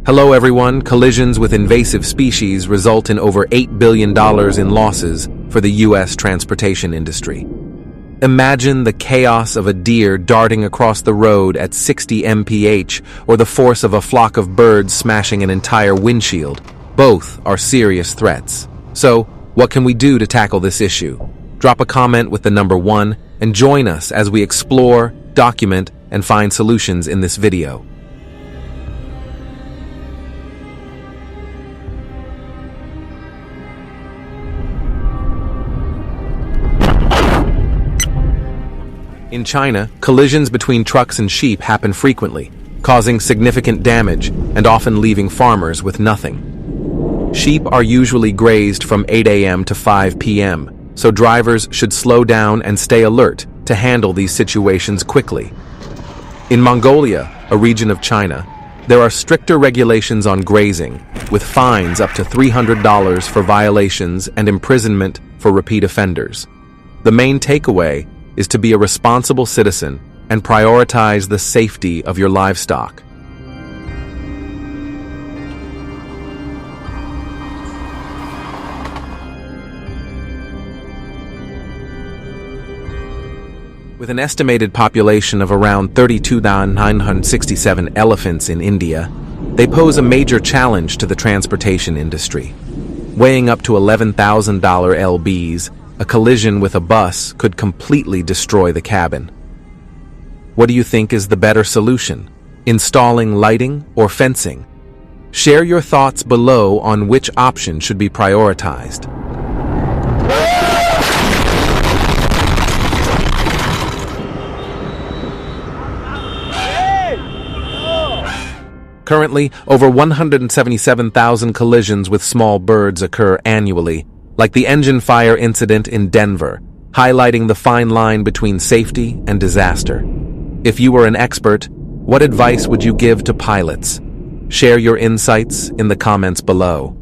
Hello everyone, collisions with invasive species result in over $8 billion in losses for the U.S. transportation industry. Imagine the chaos of a deer darting across the road at 60 mph or the force of a flock of birds smashing an entire windshield. Both are serious threats. So, what can we do to tackle this issue? Drop a comment with the number 1 and join us as we explore, document, and find solutions in this video. In China, collisions between trucks and sheep happen frequently, causing significant damage and often leaving farmers with nothing. Sheep are usually grazed from 8 a.m. to 5 p.m., so drivers should slow down and stay alert to handle these situations quickly. In Mongolia, a region of China, there are stricter regulations on grazing, with fines up to $300 for violations and imprisonment for repeat offenders. The main takeaway is to be a responsible citizen and prioritize the safety of your livestock. With an estimated population of around 32,967 elephants in India, they pose a major challenge to the transportation industry. Weighing up to 11,000 lbs, a collision with a bus could completely destroy the cabin. What do you think is the better solution? Installing lighting or fencing? Share your thoughts below on which option should be prioritized. Currently, over 177,000 collisions with small birds occur annually, like the engine fire incident in Denver, highlighting the fine line between safety and disaster. If you were an expert, what advice would you give to pilots? Share your insights in the comments below.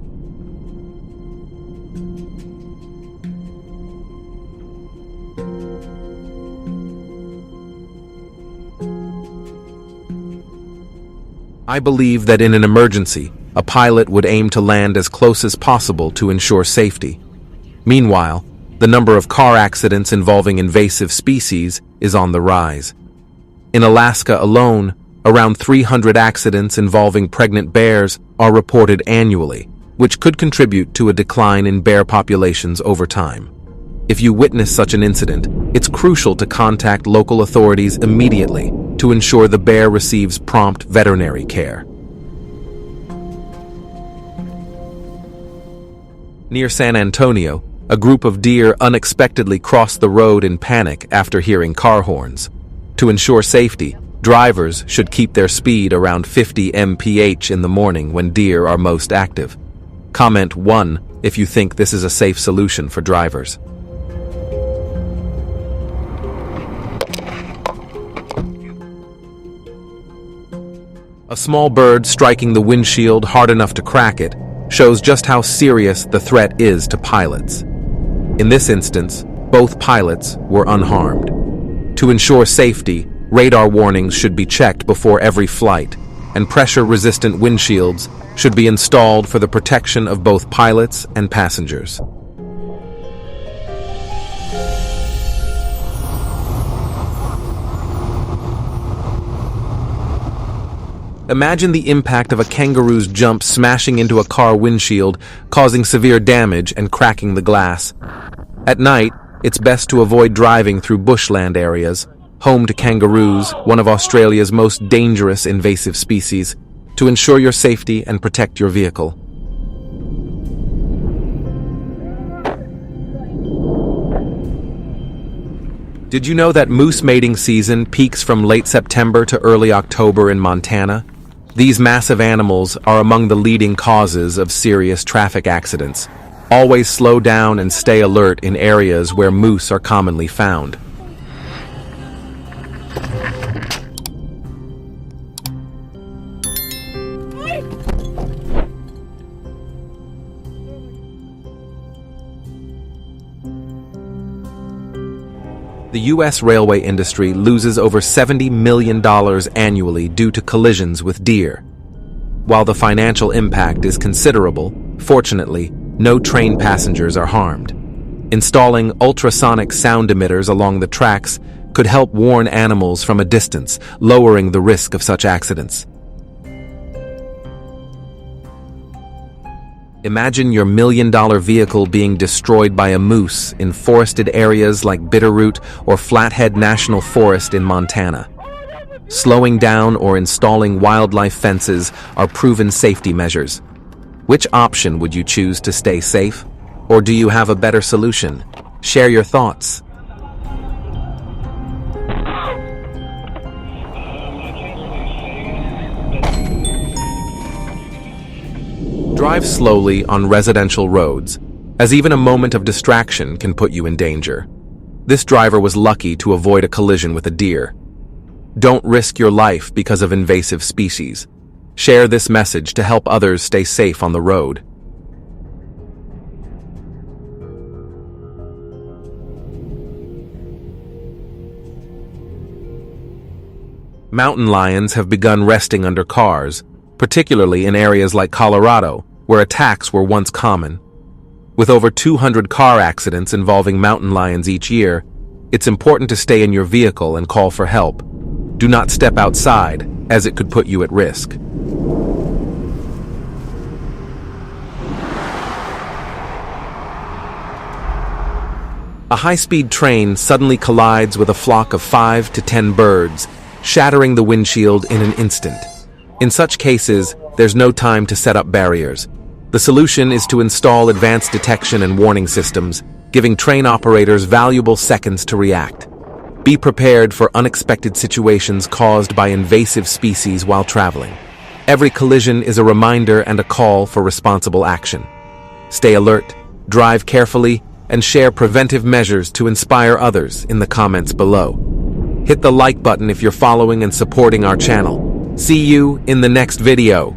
I believe that in an emergency, a pilot would aim to land as close as possible to ensure safety. Meanwhile, the number of car accidents involving invasive species is on the rise. In Alaska alone, around 300 accidents involving pregnant bears are reported annually, which could contribute to a decline in bear populations over time. If you witness such an incident, it's crucial to contact local authorities immediately to ensure the bear receives prompt veterinary care. Near San Antonio, a group of deer unexpectedly crossed the road in panic after hearing car horns. To ensure safety, drivers should keep their speed around 50 mph in the morning when deer are most active. Comment 1 if you think this is a safe solution for drivers. A small bird striking the windshield hard enough to crack it shows just how serious the threat is to pilots. In this instance, both pilots were unharmed. To ensure safety, radar warnings should be checked before every flight, and pressure-resistant windshields should be installed for the protection of both pilots and passengers. Imagine the impact of a kangaroo's jump smashing into a car windshield, causing severe damage and cracking the glass. At night, it's best to avoid driving through bushland areas, home to kangaroos, one of Australia's most dangerous invasive species, to ensure your safety and protect your vehicle. Did you know that moose mating season peaks from late September to early October in Montana? These massive animals are among the leading causes of serious traffic accidents. Always slow down and stay alert in areas where moose are commonly found. The U.S. railway industry loses over $70 million annually due to collisions with deer. While the financial impact is considerable, fortunately, no train passengers are harmed. Installing ultrasonic sound emitters along the tracks could help warn animals from a distance, lowering the risk of such accidents. Imagine your million-dollar vehicle being destroyed by a moose in forested areas like Bitterroot or Flathead National Forest in Montana. Slowing down or installing wildlife fences are proven safety measures. Which option would you choose to stay safe? Or do you have a better solution? Share your thoughts. Drive slowly on residential roads, as even a moment of distraction can put you in danger. This driver was lucky to avoid a collision with a deer. Don't risk your life because of invasive species. Share this message to help others stay safe on the road. Mountain lions have begun resting under cars, particularly in areas like Colorado, where attacks were once common. With over 200 car accidents involving mountain lions each year, it's important to stay in your vehicle and call for help. Do not step outside, as it could put you at risk. A high-speed train suddenly collides with a flock of 5 to 10 birds, shattering the windshield in an instant. In such cases, there's no time to set up barriers. The solution is to install advanced detection and warning systems, giving train operators valuable seconds to react. Be prepared for unexpected situations caused by invasive species while traveling. Every collision is a reminder and a call for responsible action. Stay alert, drive carefully, and share preventive measures to inspire others in the comments below. Hit the like button if you're following and supporting our channel. See you in the next video.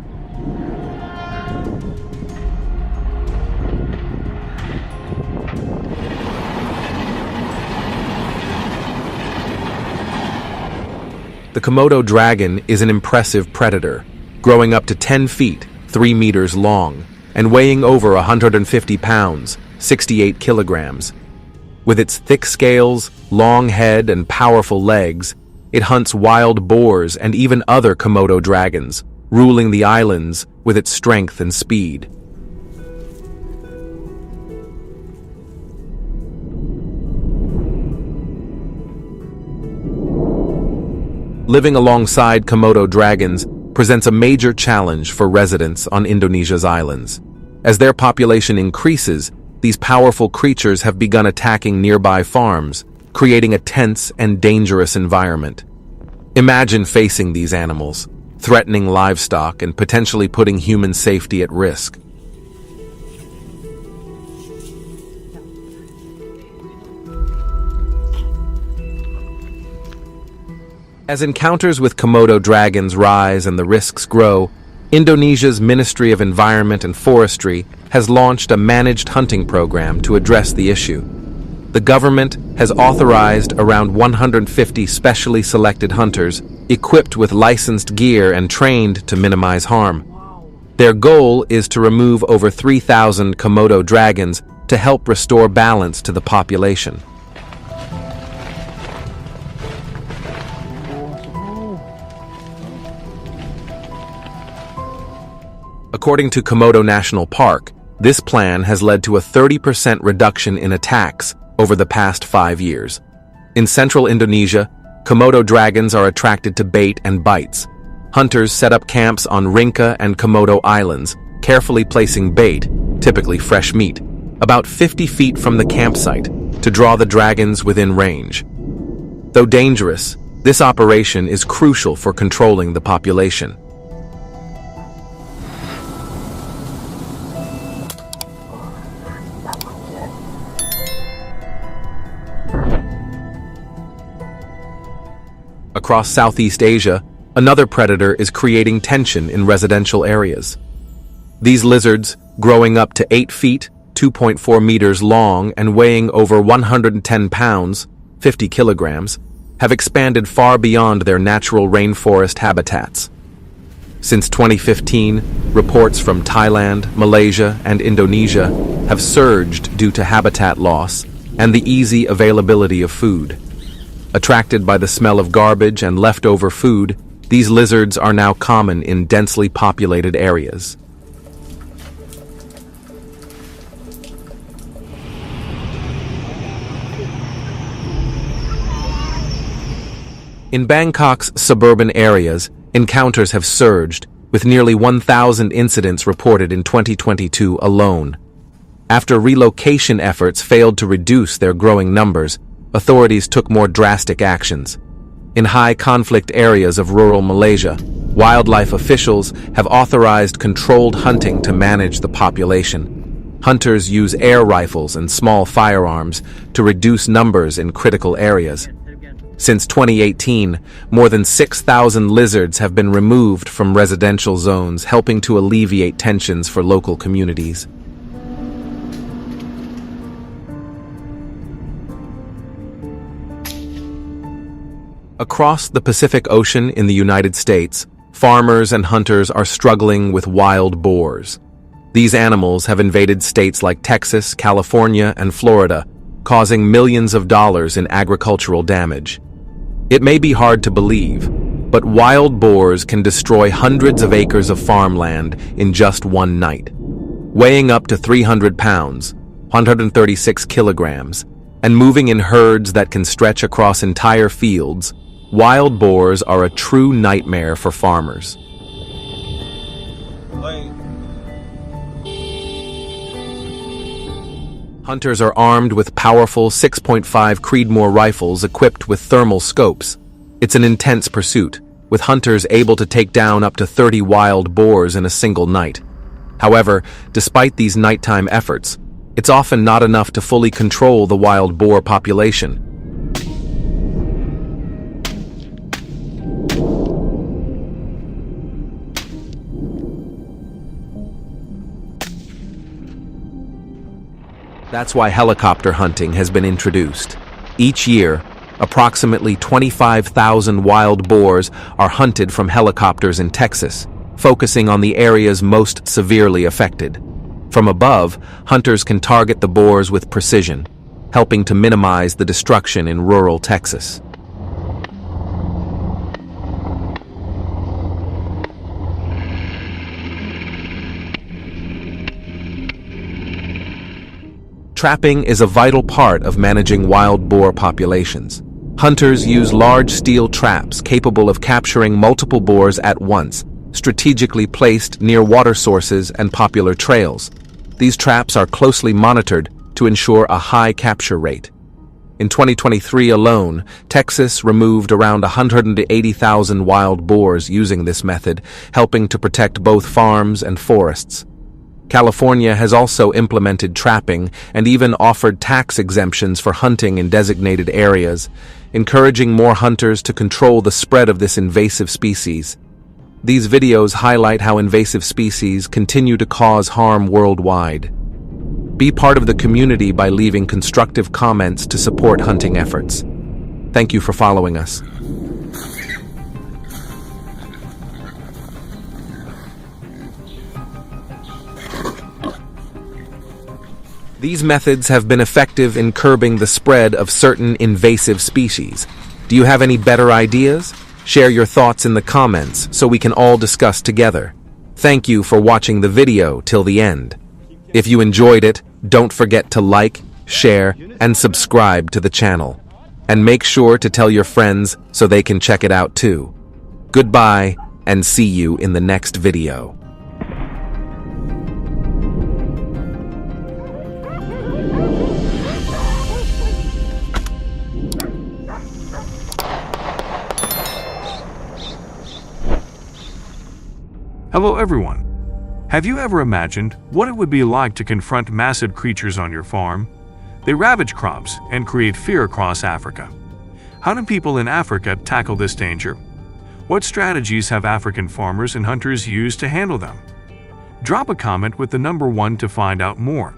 The Komodo dragon is an impressive predator, growing up to 10 feet, 3 meters long, and weighing over 150 pounds, 68 kilograms. With its thick scales, long head, and powerful legs, it hunts wild boars and even other Komodo dragons, ruling the islands with its strength and speed. Living alongside Komodo dragons presents a major challenge for residents on Indonesia's islands. As their population increases, these powerful creatures have begun attacking nearby farms, creating a tense and dangerous environment. Imagine facing these animals, threatening livestock and potentially putting human safety at risk. As encounters with Komodo dragons rise and the risks grow, Indonesia's Ministry of Environment and Forestry has launched a managed hunting program to address the issue. The government has authorized around 150 specially selected hunters, equipped with licensed gear and trained to minimize harm. Their goal is to remove over 3,000 Komodo dragons to help restore balance to the population. According to Komodo National Park, this plan has led to a 30% reduction in attacks over the past 5 years. In central Indonesia, Komodo dragons are attracted to bait and bites. Hunters set up camps on Rinca and Komodo Islands, carefully placing bait, typically fresh meat, about 50 feet from the campsite to draw the dragons within range. Though dangerous, this operation is crucial for controlling the population. Across Southeast Asia, another predator is creating tension in residential areas. These lizards, growing up to 8 feet, 2.4 meters long, and weighing over 110 pounds, 50 kilograms, have expanded far beyond their natural rainforest habitats. Since 2015, reports from Thailand, Malaysia, and Indonesia have surged due to habitat loss and the easy availability of food. Attracted by the smell of garbage and leftover food, these lizards are now common in densely populated areas. In Bangkok's suburban areas, encounters have surged, with nearly 1,000 incidents reported in 2022 alone. After relocation efforts failed to reduce their growing numbers, authorities took more drastic actions. In high-conflict areas of rural Malaysia, wildlife officials have authorized controlled hunting to manage the population. Hunters use air rifles and small firearms to reduce numbers in critical areas. Since 2018, more than 6,000 lizards have been removed from residential zones, helping to alleviate tensions for local communities. Across the Pacific Ocean in the United States, farmers and hunters are struggling with wild boars. These animals have invaded states like Texas, California, and Florida, causing millions of dollars in agricultural damage. It may be hard to believe, but wild boars can destroy hundreds of acres of farmland in just one night. Weighing up to 300 pounds, 136 kilograms, and moving in herds that can stretch across entire fields, wild boars are a true nightmare for farmers. Hunters are armed with powerful 6.5 Creedmoor rifles equipped with thermal scopes. It's an intense pursuit, with hunters able to take down up to 30 wild boars in a single night. However, despite these nighttime efforts, it's often not enough to fully control the wild boar population. That's why helicopter hunting has been introduced. Each year, approximately 25,000 wild boars are hunted from helicopters in Texas, focusing on the areas most severely affected. From above, hunters can target the boars with precision, helping to minimize the destruction in rural Texas. Trapping is a vital part of managing wild boar populations. Hunters use large steel traps capable of capturing multiple boars at once, strategically placed near water sources and popular trails. These traps are closely monitored to ensure a high capture rate. In 2023 alone, Texas removed around 180,000 wild boars using this method, helping to protect both farms and forests. California has also implemented trapping and even offered tax exemptions for hunting in designated areas, encouraging more hunters to control the spread of this invasive species. These videos highlight how invasive species continue to cause harm worldwide. Be part of the community by leaving constructive comments to support hunting efforts. Thank you for following us. These methods have been effective in curbing the spread of certain invasive species. Do you have any better ideas? Share your thoughts in the comments so we can all discuss together. Thank you for watching the video till the end. If you enjoyed it, don't forget to like, share, and subscribe to the channel. And make sure to tell your friends so they can check it out too. Goodbye, and see you in the next video. Hello everyone. Have you ever imagined what it would be like to confront massive creatures on your farm? They ravage crops and create fear across Africa. How do people in Africa tackle this danger? What strategies have African farmers and hunters used to handle them? Drop a comment with the number 1 to find out more.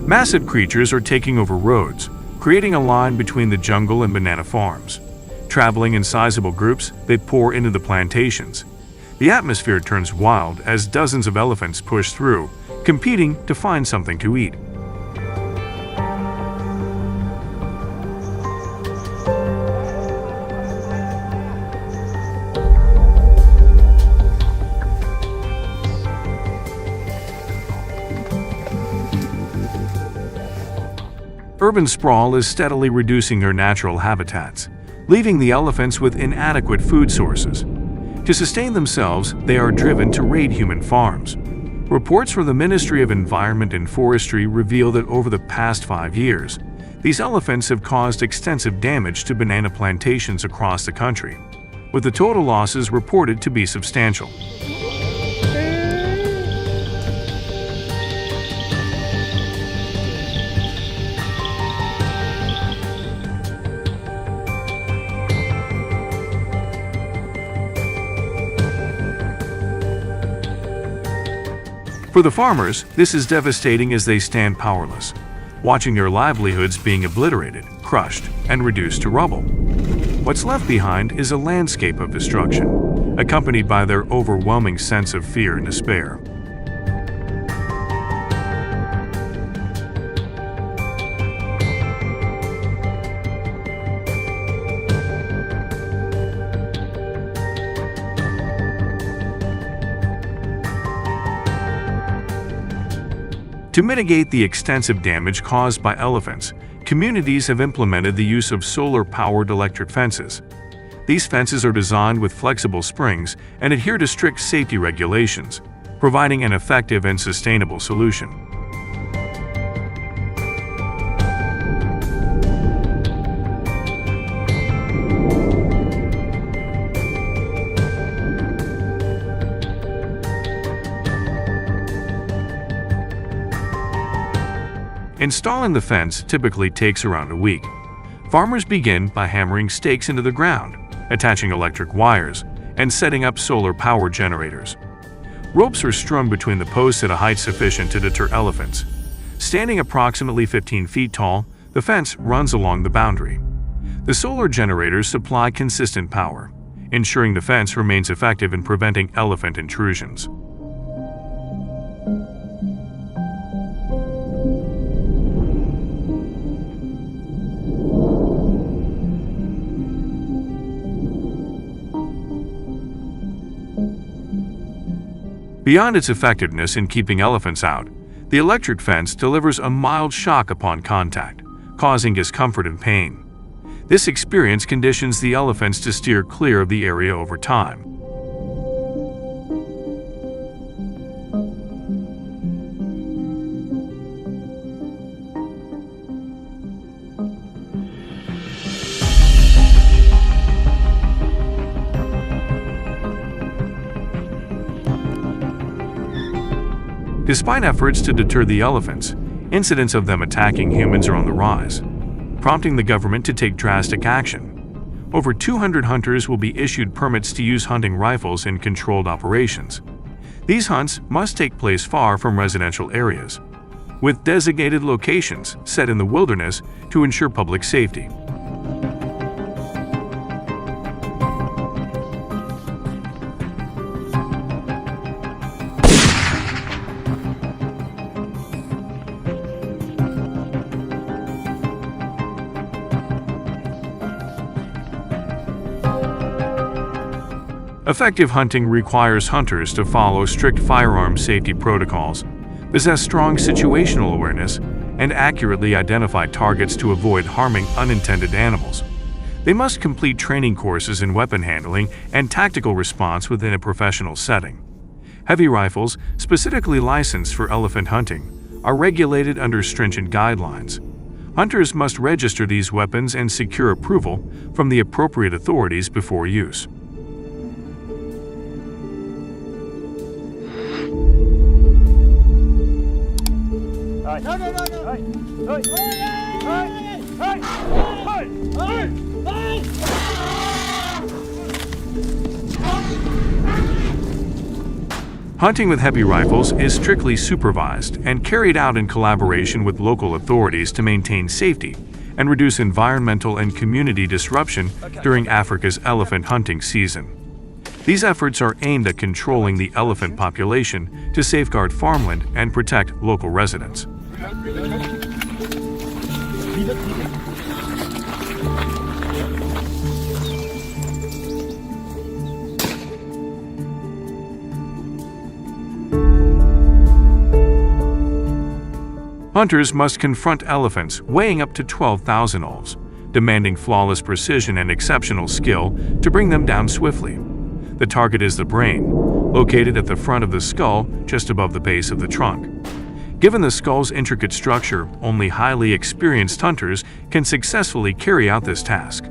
Massive creatures are taking over roads, creating a line between the jungle and banana farms. Traveling in sizable groups, they pour into the plantations. The atmosphere turns wild as dozens of elephants push through, competing to find something to eat. Urban sprawl is steadily reducing their natural habitats, leaving the elephants with inadequate food sources. To sustain themselves, they are driven to raid human farms. Reports from the Ministry of Environment and Forestry reveal that over the past 5 years, these elephants have caused extensive damage to banana plantations across the country, with the total losses reported to be substantial. For the farmers, this is devastating as they stand powerless, watching their livelihoods being obliterated, crushed, and reduced to rubble. What's left behind is a landscape of destruction, accompanied by their overwhelming sense of fear and despair. To mitigate the extensive damage caused by elephants, communities have implemented the use of solar-powered electric fences. These fences are designed with flexible springs and adhere to strict safety regulations, providing an effective and sustainable solution. Installing the fence typically takes around a week. Farmers begin by hammering stakes into the ground, attaching electric wires, and setting up solar power generators. Ropes are strung between the posts at a height sufficient to deter elephants. Standing approximately 15 feet tall, the fence runs along the boundary. The solar generators supply consistent power, ensuring the fence remains effective in preventing elephant intrusions. Beyond its effectiveness in keeping elephants out, the electric fence delivers a mild shock upon contact, causing discomfort and pain. This experience conditions the elephants to steer clear of the area over time. Despite efforts to deter the elephants, incidents of them attacking humans are on the rise, prompting the government to take drastic action. Over 200 hunters will be issued permits to use hunting rifles in controlled operations. These hunts must take place far from residential areas, with designated locations set in the wilderness to ensure public safety. Effective hunting requires hunters to follow strict firearm safety protocols, possess strong situational awareness, and accurately identify targets to avoid harming unintended animals. They must complete training courses in weapon handling and tactical response within a professional setting. Heavy rifles, specifically licensed for elephant hunting, are regulated under stringent guidelines. Hunters must register these weapons and secure approval from the appropriate authorities before use. No, no, no, no. Hey, hey, hey, hey, hey. Hunting with heavy rifles is strictly supervised and carried out in collaboration with local authorities to maintain safety and reduce environmental and community disruption during Africa's elephant hunting season. These efforts are aimed at controlling the elephant population to safeguard farmland and protect local residents. Hunters must confront elephants weighing up to 12,000 ols, demanding flawless precision and exceptional skill to bring them down swiftly. The target is the brain, located at the front of the skull just above the base of the trunk. Given the skull's intricate structure, only highly experienced hunters can successfully carry out this task.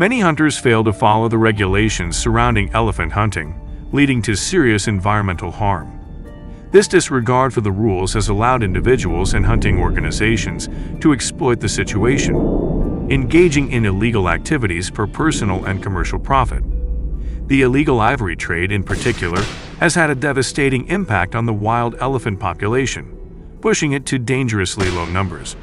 Many hunters fail to follow the regulations surrounding elephant hunting, leading to serious environmental harm. This disregard for the rules has allowed individuals and hunting organizations to exploit the situation, engaging in illegal activities for personal and commercial profit. The illegal ivory trade, in particular, has had a devastating impact on the wild elephant population, pushing it to dangerously low numbers.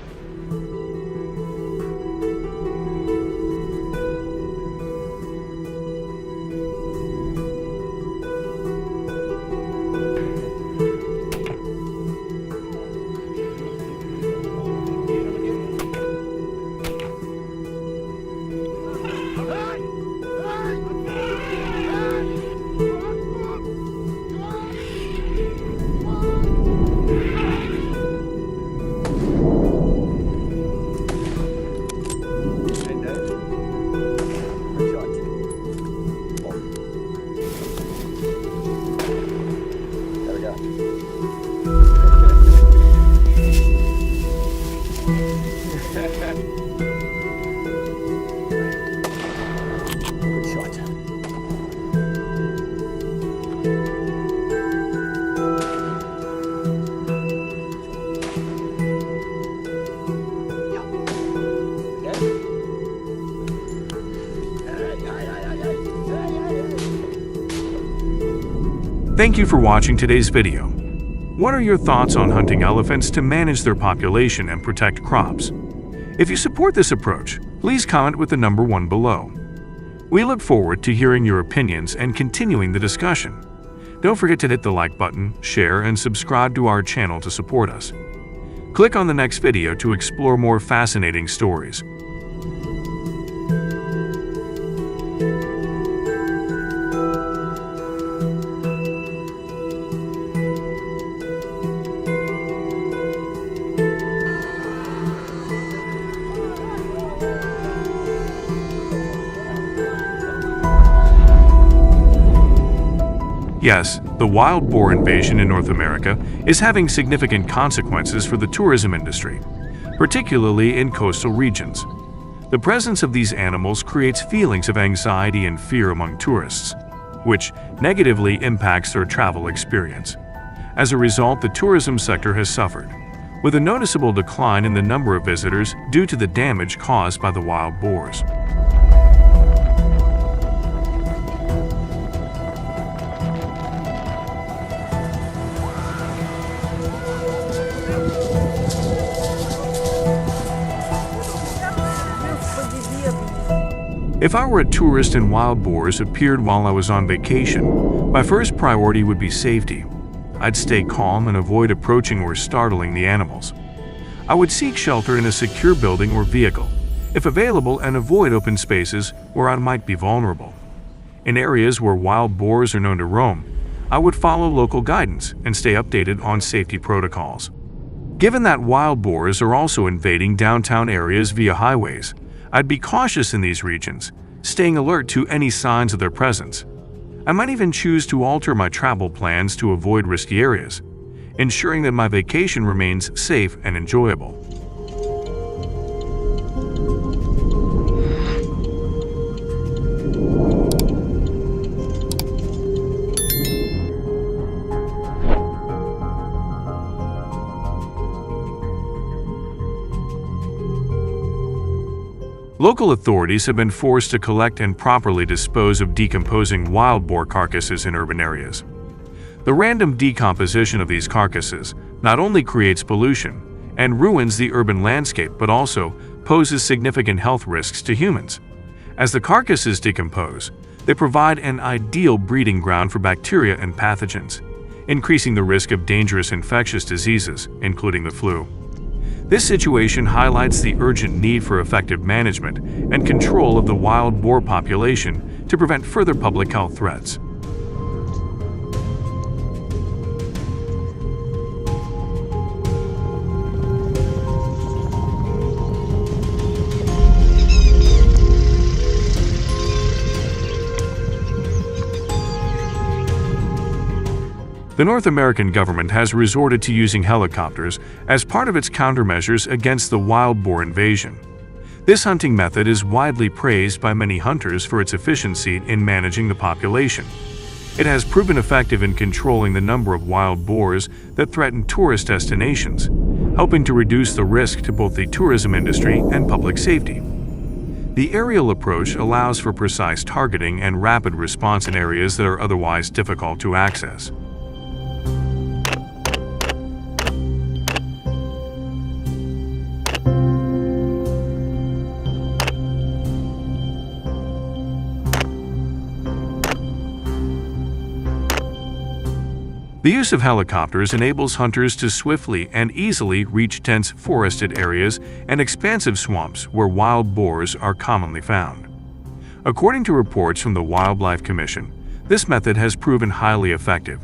Thank you for watching today's video. What are your thoughts on hunting elephants to manage their population and protect crops? If you support this approach, please comment with the number 1 below. We look forward to hearing your opinions and continuing the discussion. Don't forget to hit the like button, share, and subscribe to our channel to support us. Click on the next video to explore more fascinating stories. Yes, the wild boar invasion in North America is having significant consequences for the tourism industry, particularly in coastal regions. The presence of these animals creates feelings of anxiety and fear among tourists, which negatively impacts their travel experience. As a result, the tourism sector has suffered, with a noticeable decline in the number of visitors due to the damage caused by the wild boars. If I were a tourist and wild boars appeared while I was on vacation, my first priority would be safety. I'd stay calm and avoid approaching or startling the animals. I would seek shelter in a secure building or vehicle, if available, and avoid open spaces where I might be vulnerable. In areas where wild boars are known to roam, I would follow local guidance and stay updated on safety protocols. Given that wild boars are also invading downtown areas via highways, I'd be cautious in these regions, staying alert to any signs of their presence. I might even choose to alter my travel plans to avoid risky areas, ensuring that my vacation remains safe and enjoyable. Local authorities have been forced to collect and properly dispose of decomposing wild boar carcasses in urban areas. The random decomposition of these carcasses not only creates pollution and ruins the urban landscape but also poses significant health risks to humans. As the carcasses decompose, they provide an ideal breeding ground for bacteria and pathogens, increasing the risk of dangerous infectious diseases, including the flu. This situation highlights the urgent need for effective management and control of the wild boar population to prevent further public health threats. The North American government has resorted to using helicopters as part of its countermeasures against the wild boar invasion. This hunting method is widely praised by many hunters for its efficiency in managing the population. It has proven effective in controlling the number of wild boars that threaten tourist destinations, helping to reduce the risk to both the tourism industry and public safety. The aerial approach allows for precise targeting and rapid response in areas that are otherwise difficult to access. The use of helicopters enables hunters to swiftly and easily reach dense forested areas and expansive swamps where wild boars are commonly found. According to reports from the Wildlife Commission, this method has proven highly effective,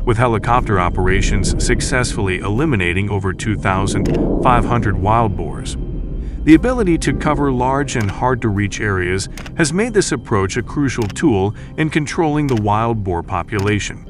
with helicopter operations successfully eliminating over 2,500 wild boars. The ability to cover large and hard-to-reach areas has made this approach a crucial tool in controlling the wild boar population.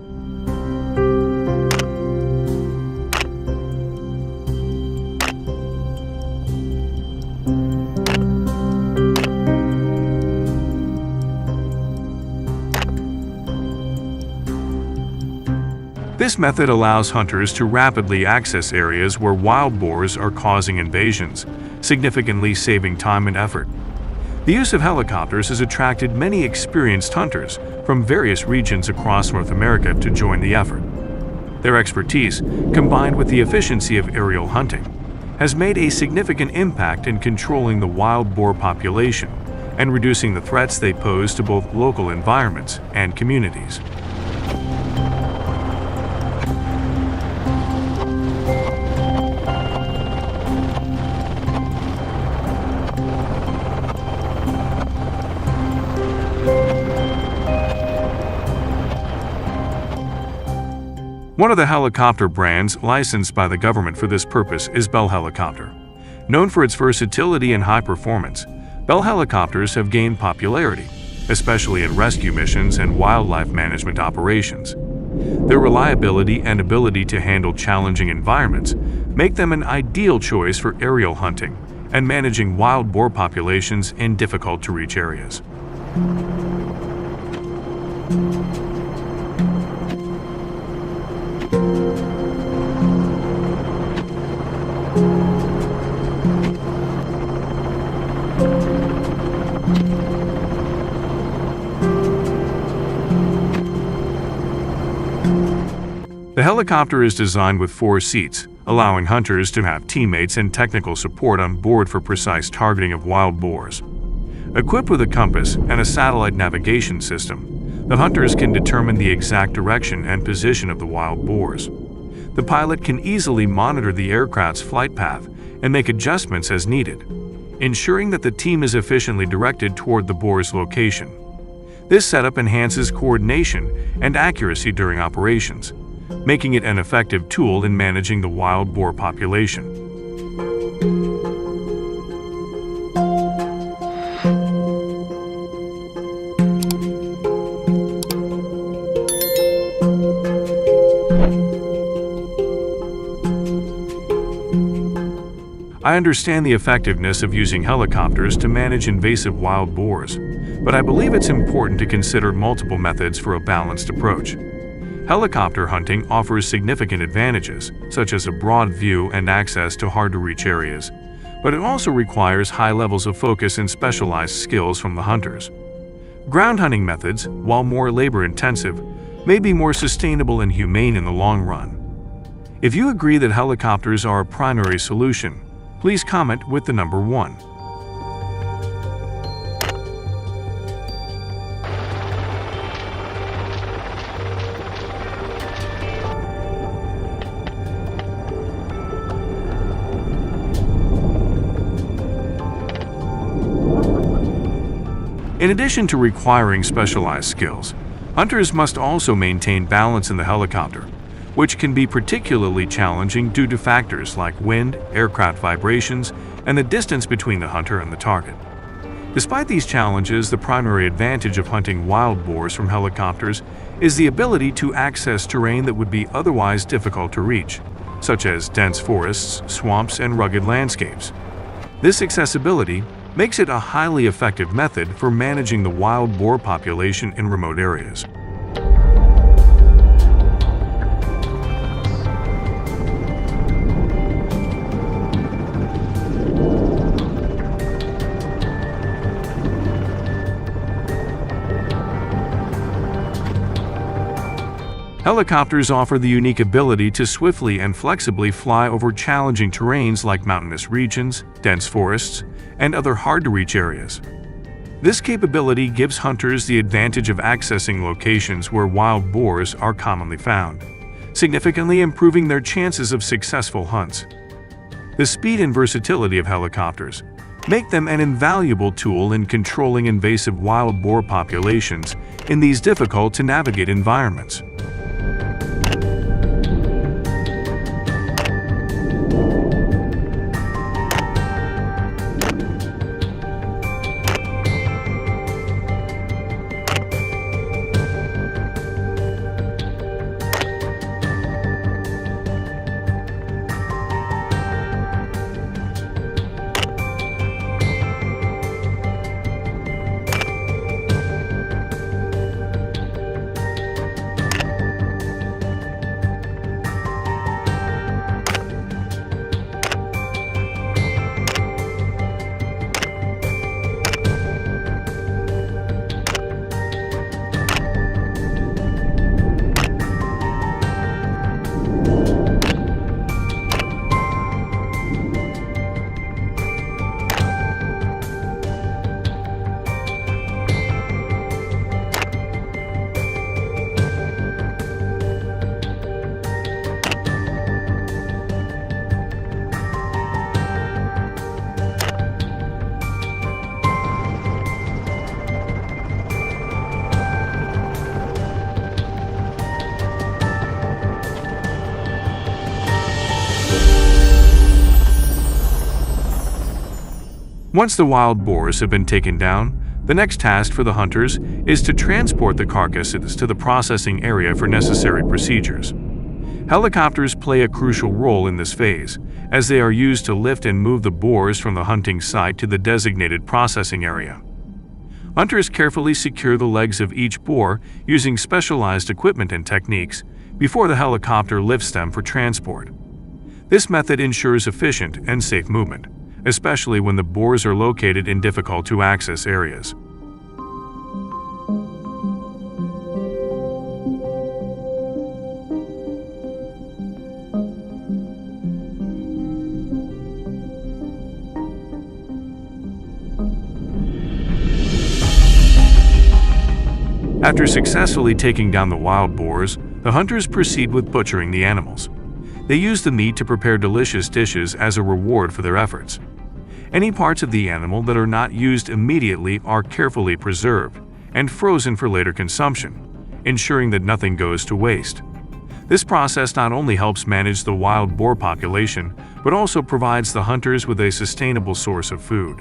This method allows hunters to rapidly access areas where wild boars are causing invasions, significantly saving time and effort. The use of helicopters has attracted many experienced hunters from various regions across North America to join the effort. Their expertise, combined with the efficiency of aerial hunting, has made a significant impact in controlling the wild boar population and reducing the threats they pose to both local environments and communities. One of the helicopter brands licensed by the government for this purpose is Bell Helicopter. Known for its versatility and high performance, Bell helicopters have gained popularity, especially in rescue missions and wildlife management operations. Their reliability and ability to handle challenging environments make them an ideal choice for aerial hunting and managing wild boar populations in difficult-to-reach areas. The helicopter is designed with 4 seats, allowing hunters to have teammates and technical support on board for precise targeting of wild boars. Equipped with a compass and a satellite navigation system, the hunters can determine the exact direction and position of the wild boars. The pilot can easily monitor the aircraft's flight path and make adjustments as needed, ensuring that the team is efficiently directed toward the boar's location. This setup enhances coordination and accuracy during operations, making it an effective tool in managing the wild boar population. I understand the effectiveness of using helicopters to manage invasive wild boars, but I believe it's important to consider multiple methods for a balanced approach. Helicopter hunting offers significant advantages, such as a broad view and access to hard-to-reach areas, but it also requires high levels of focus and specialized skills from the hunters. Ground hunting methods, while more labor-intensive, may be more sustainable and humane in the long run. If you agree that helicopters are a primary solution, please comment with the number 1. In addition to requiring specialized skills, hunters must also maintain balance in the helicopter, which can be particularly challenging due to factors like wind, aircraft vibrations, and the distance between the hunter and the target. Despite these challenges, the primary advantage of hunting wild boars from helicopters is the ability to access terrain that would be otherwise difficult to reach, such as dense forests, swamps, and rugged landscapes. This accessibility makes it a highly effective method for managing the wild boar population in remote areas. Helicopters offer the unique ability to swiftly and flexibly fly over challenging terrains like mountainous regions, dense forests, and other hard-to-reach areas. This capability gives hunters the advantage of accessing locations where wild boars are commonly found, significantly improving their chances of successful hunts. The speed and versatility of helicopters make them an invaluable tool in controlling invasive wild boar populations in these difficult-to-navigate environments. Once the wild boars have been taken down, the next task for the hunters is to transport the carcasses to the processing area for necessary procedures. Helicopters play a crucial role in this phase, as they are used to lift and move the boars from the hunting site to the designated processing area. Hunters carefully secure the legs of each boar using specialized equipment and techniques before the helicopter lifts them for transport. This method ensures efficient and safe movement, especially when the boars are located in difficult-to-access areas. After successfully taking down the wild boars, the hunters proceed with butchering the animals. They use the meat to prepare delicious dishes as a reward for their efforts. Any parts of the animal that are not used immediately are carefully preserved and frozen for later consumption, ensuring that nothing goes to waste. This process not only helps manage the wild boar population, but also provides the hunters with a sustainable source of food.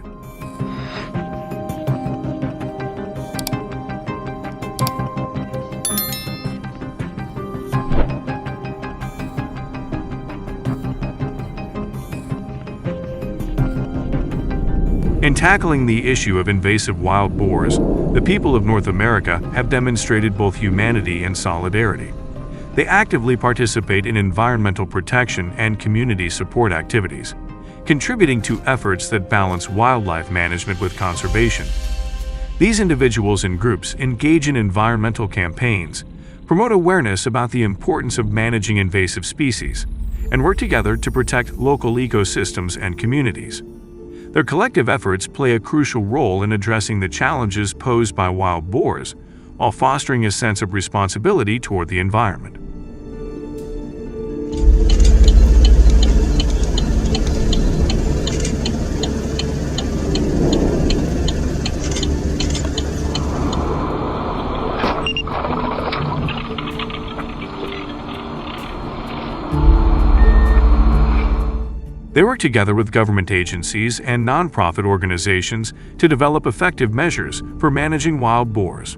In tackling the issue of invasive wild boars, the people of North America have demonstrated both humanity and solidarity. They actively participate in environmental protection and community support activities, contributing to efforts that balance wildlife management with conservation. These individuals and groups engage in environmental campaigns, promote awareness about the importance of managing invasive species, and work together to protect local ecosystems and communities. Their collective efforts play a crucial role in addressing the challenges posed by wild boars, while fostering a sense of responsibility toward the environment. They work together with government agencies and nonprofit organizations to develop effective measures for managing wild boars.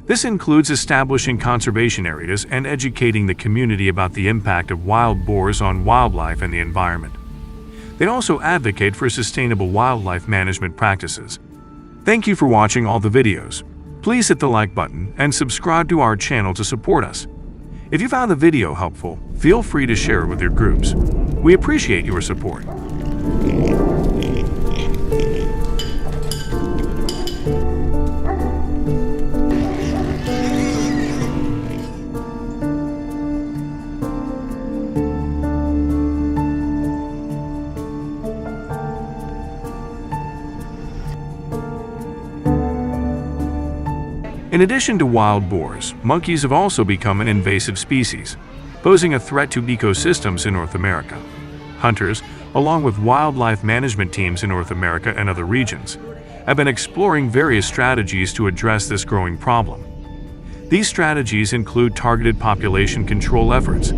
This includes establishing conservation areas and educating the community about the impact of wild boars on wildlife and the environment. They also advocate for sustainable wildlife management practices. Thank you for watching all the videos. Please hit the like button and subscribe to our channel to support us. If you found the video helpful, feel free to share it with your groups. We appreciate your support. In addition to wild boars, monkeys have also become an invasive species, posing a threat to ecosystems in North America. Hunters, along with wildlife management teams in North America and other regions, have been exploring various strategies to address this growing problem. These strategies include targeted population control efforts,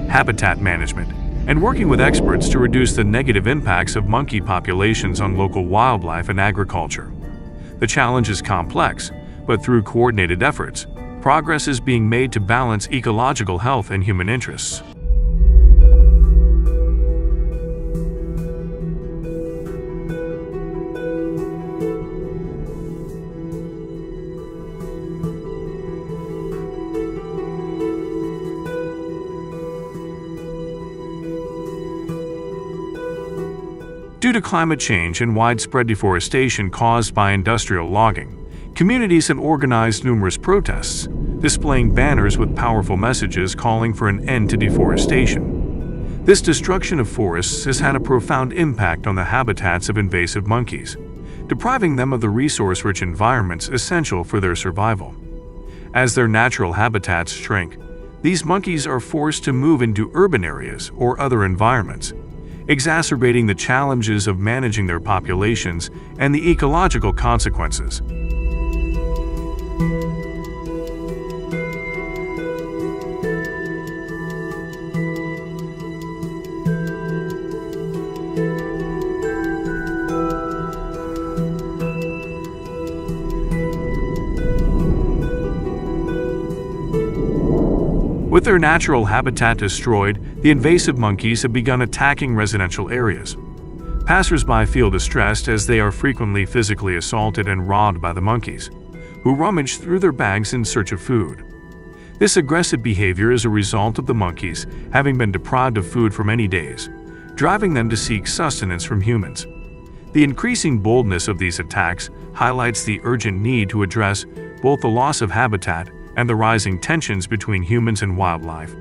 habitat management, and working with experts to reduce the negative impacts of monkey populations on local wildlife and agriculture. The challenge is complex, but through coordinated efforts, progress is being made to balance ecological health and human interests. Due to climate change and widespread deforestation caused by industrial logging, communities have organized numerous protests, displaying banners with powerful messages calling for an end to deforestation. This destruction of forests has had a profound impact on the habitats of invasive monkeys, depriving them of the resource-rich environments essential for their survival. As their natural habitats shrink, these monkeys are forced to move into urban areas or other environments, exacerbating the challenges of managing their populations and the ecological consequences. With their natural habitat destroyed, the invasive monkeys have begun attacking residential areas. Passers-by feel distressed as they are frequently physically assaulted and robbed by the monkeys, who rummage through their bags in search of food. This aggressive behavior is a result of the monkeys having been deprived of food for many days, driving them to seek sustenance from humans. The increasing boldness of these attacks highlights the urgent need to address both the loss of habitat and the rising tensions between humans and wildlife.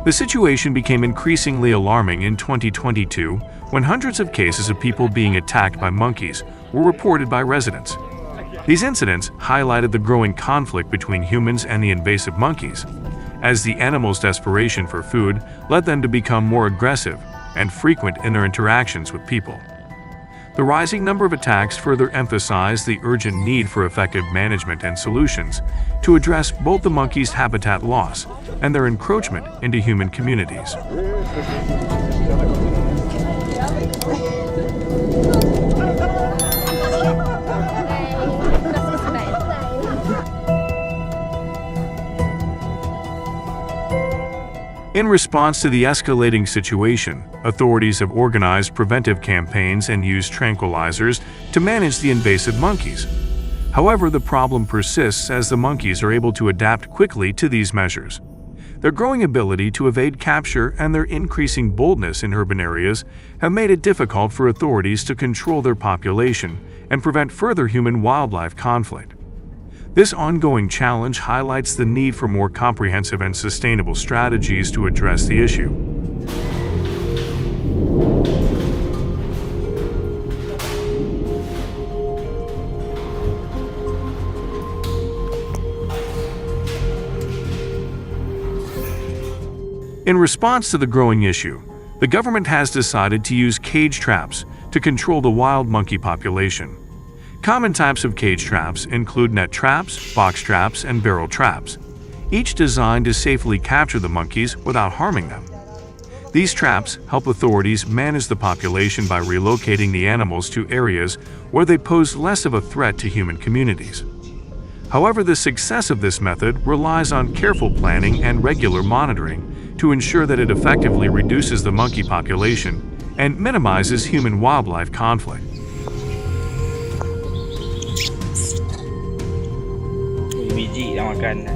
The situation became increasingly alarming in 2022 when hundreds of cases of people being attacked by monkeys were reported by residents. These incidents highlighted the growing conflict between humans and the invasive monkeys, as the animals' desperation for food led them to become more aggressive and frequent in their interactions with people. The rising number of attacks further emphasized the urgent need for effective management and solutions to address both the monkeys' habitat loss and their encroachment into human communities. In response to the escalating situation, authorities have organized preventive campaigns and used tranquilizers to manage the invasive monkeys. However, the problem persists as the monkeys are able to adapt quickly to these measures. Their growing ability to evade capture and their increasing boldness in urban areas have made it difficult for authorities to control their population and prevent further human-wildlife conflict. This ongoing challenge highlights the need for more comprehensive and sustainable strategies to address the issue. In response to the growing issue, the government has decided to use cage traps to control the wild monkey population. Common types of cage traps include net traps, box traps, and barrel traps, each designed to safely capture the monkeys without harming them. These traps help authorities manage the population by relocating the animals to areas where they pose less of a threat to human communities. However, the success of this method relies on careful planning and regular monitoring to ensure that it effectively reduces the monkey population and minimizes human-wildlife conflict. Biji dah makan.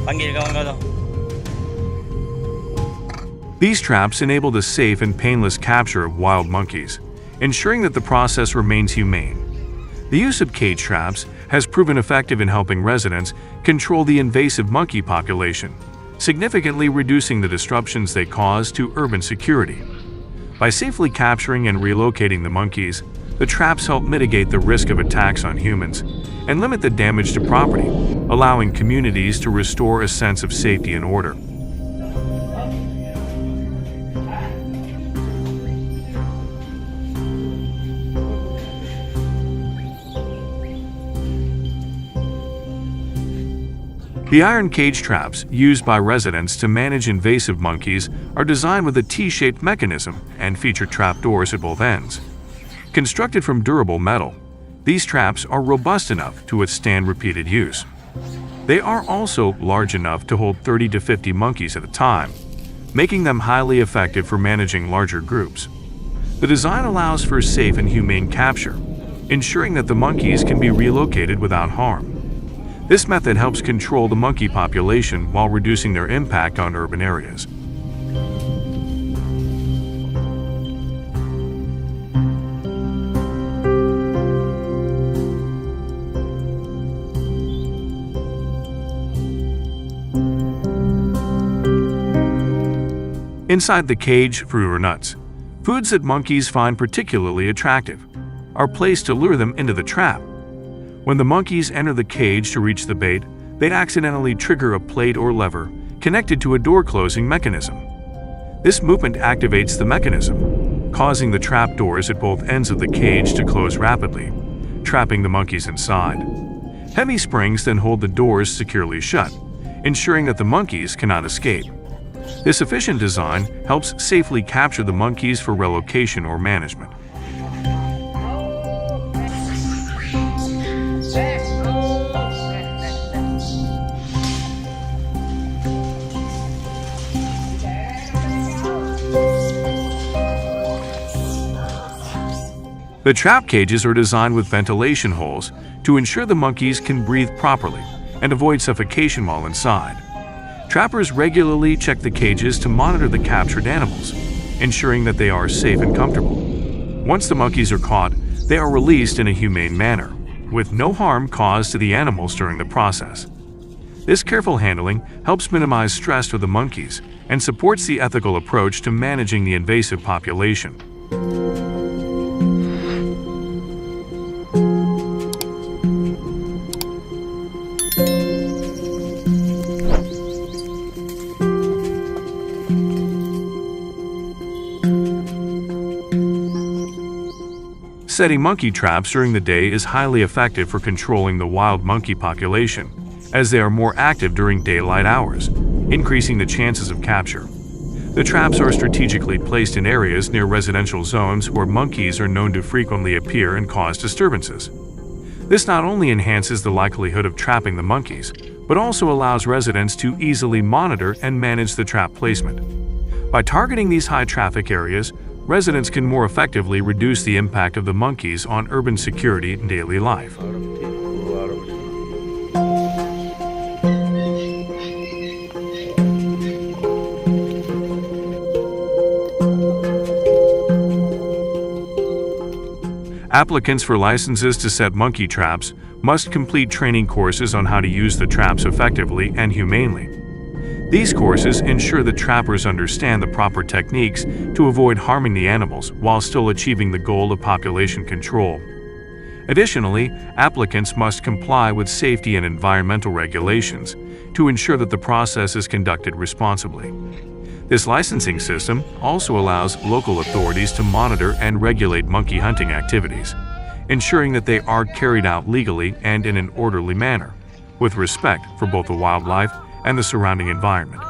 Panggil kawan kau tu. These traps enable the safe and painless capture of wild monkeys, ensuring that the process remains humane. The use of cage traps has proven effective in helping residents control the invasive monkey population, significantly reducing the disruptions they cause to urban security. By safely capturing and relocating the monkeys, the traps help mitigate the risk of attacks on humans and limit the damage to property, allowing communities to restore a sense of safety and order. The iron cage traps used by residents to manage invasive monkeys are designed with a T-shaped mechanism and feature trapdoors at both ends. Constructed from durable metal, these traps are robust enough to withstand repeated use. They are also large enough to hold 30 to 50 monkeys at a time, making them highly effective for managing larger groups. The design allows for safe and humane capture, ensuring that the monkeys can be relocated without harm. This method helps control the monkey population while reducing their impact on urban areas. Inside the cage, fruit or nuts, foods that monkeys find particularly attractive, are placed to lure them into the trap. When the monkeys enter the cage to reach the bait, they accidentally trigger a plate or lever connected to a door-closing mechanism. This movement activates the mechanism, causing the trap doors at both ends of the cage to close rapidly, trapping the monkeys inside. Heavy springs then hold the doors securely shut, ensuring that the monkeys cannot escape. This efficient design helps safely capture the monkeys for relocation or management. The trap cages are designed with ventilation holes to ensure the monkeys can breathe properly and avoid suffocation while inside. Trappers regularly check the cages to monitor the captured animals, ensuring that they are safe and comfortable. Once the monkeys are caught, they are released in a humane manner, with no harm caused to the animals during the process. This careful handling helps minimize stress for the monkeys and supports the ethical approach to managing the invasive population. Setting monkey traps during the day is highly effective for controlling the wild monkey population, as they are more active during daylight hours, increasing the chances of capture. The traps are strategically placed in areas near residential zones where monkeys are known to frequently appear and cause disturbances. This not only enhances the likelihood of trapping the monkeys, but also allows residents to easily monitor and manage the trap placement. By targeting these high-traffic areas, residents can more effectively reduce the impact of the monkeys on urban security and daily life. Applicants for licenses to set monkey traps must complete training courses on how to use the traps effectively and humanely. These courses ensure that trappers understand the proper techniques to avoid harming the animals while still achieving the goal of population control. Additionally, applicants must comply with safety and environmental regulations to ensure that the process is conducted responsibly. This licensing system also allows local authorities to monitor and regulate monkey hunting activities, ensuring that they are carried out legally and in an orderly manner, with respect for both the wildlife and the surrounding environment.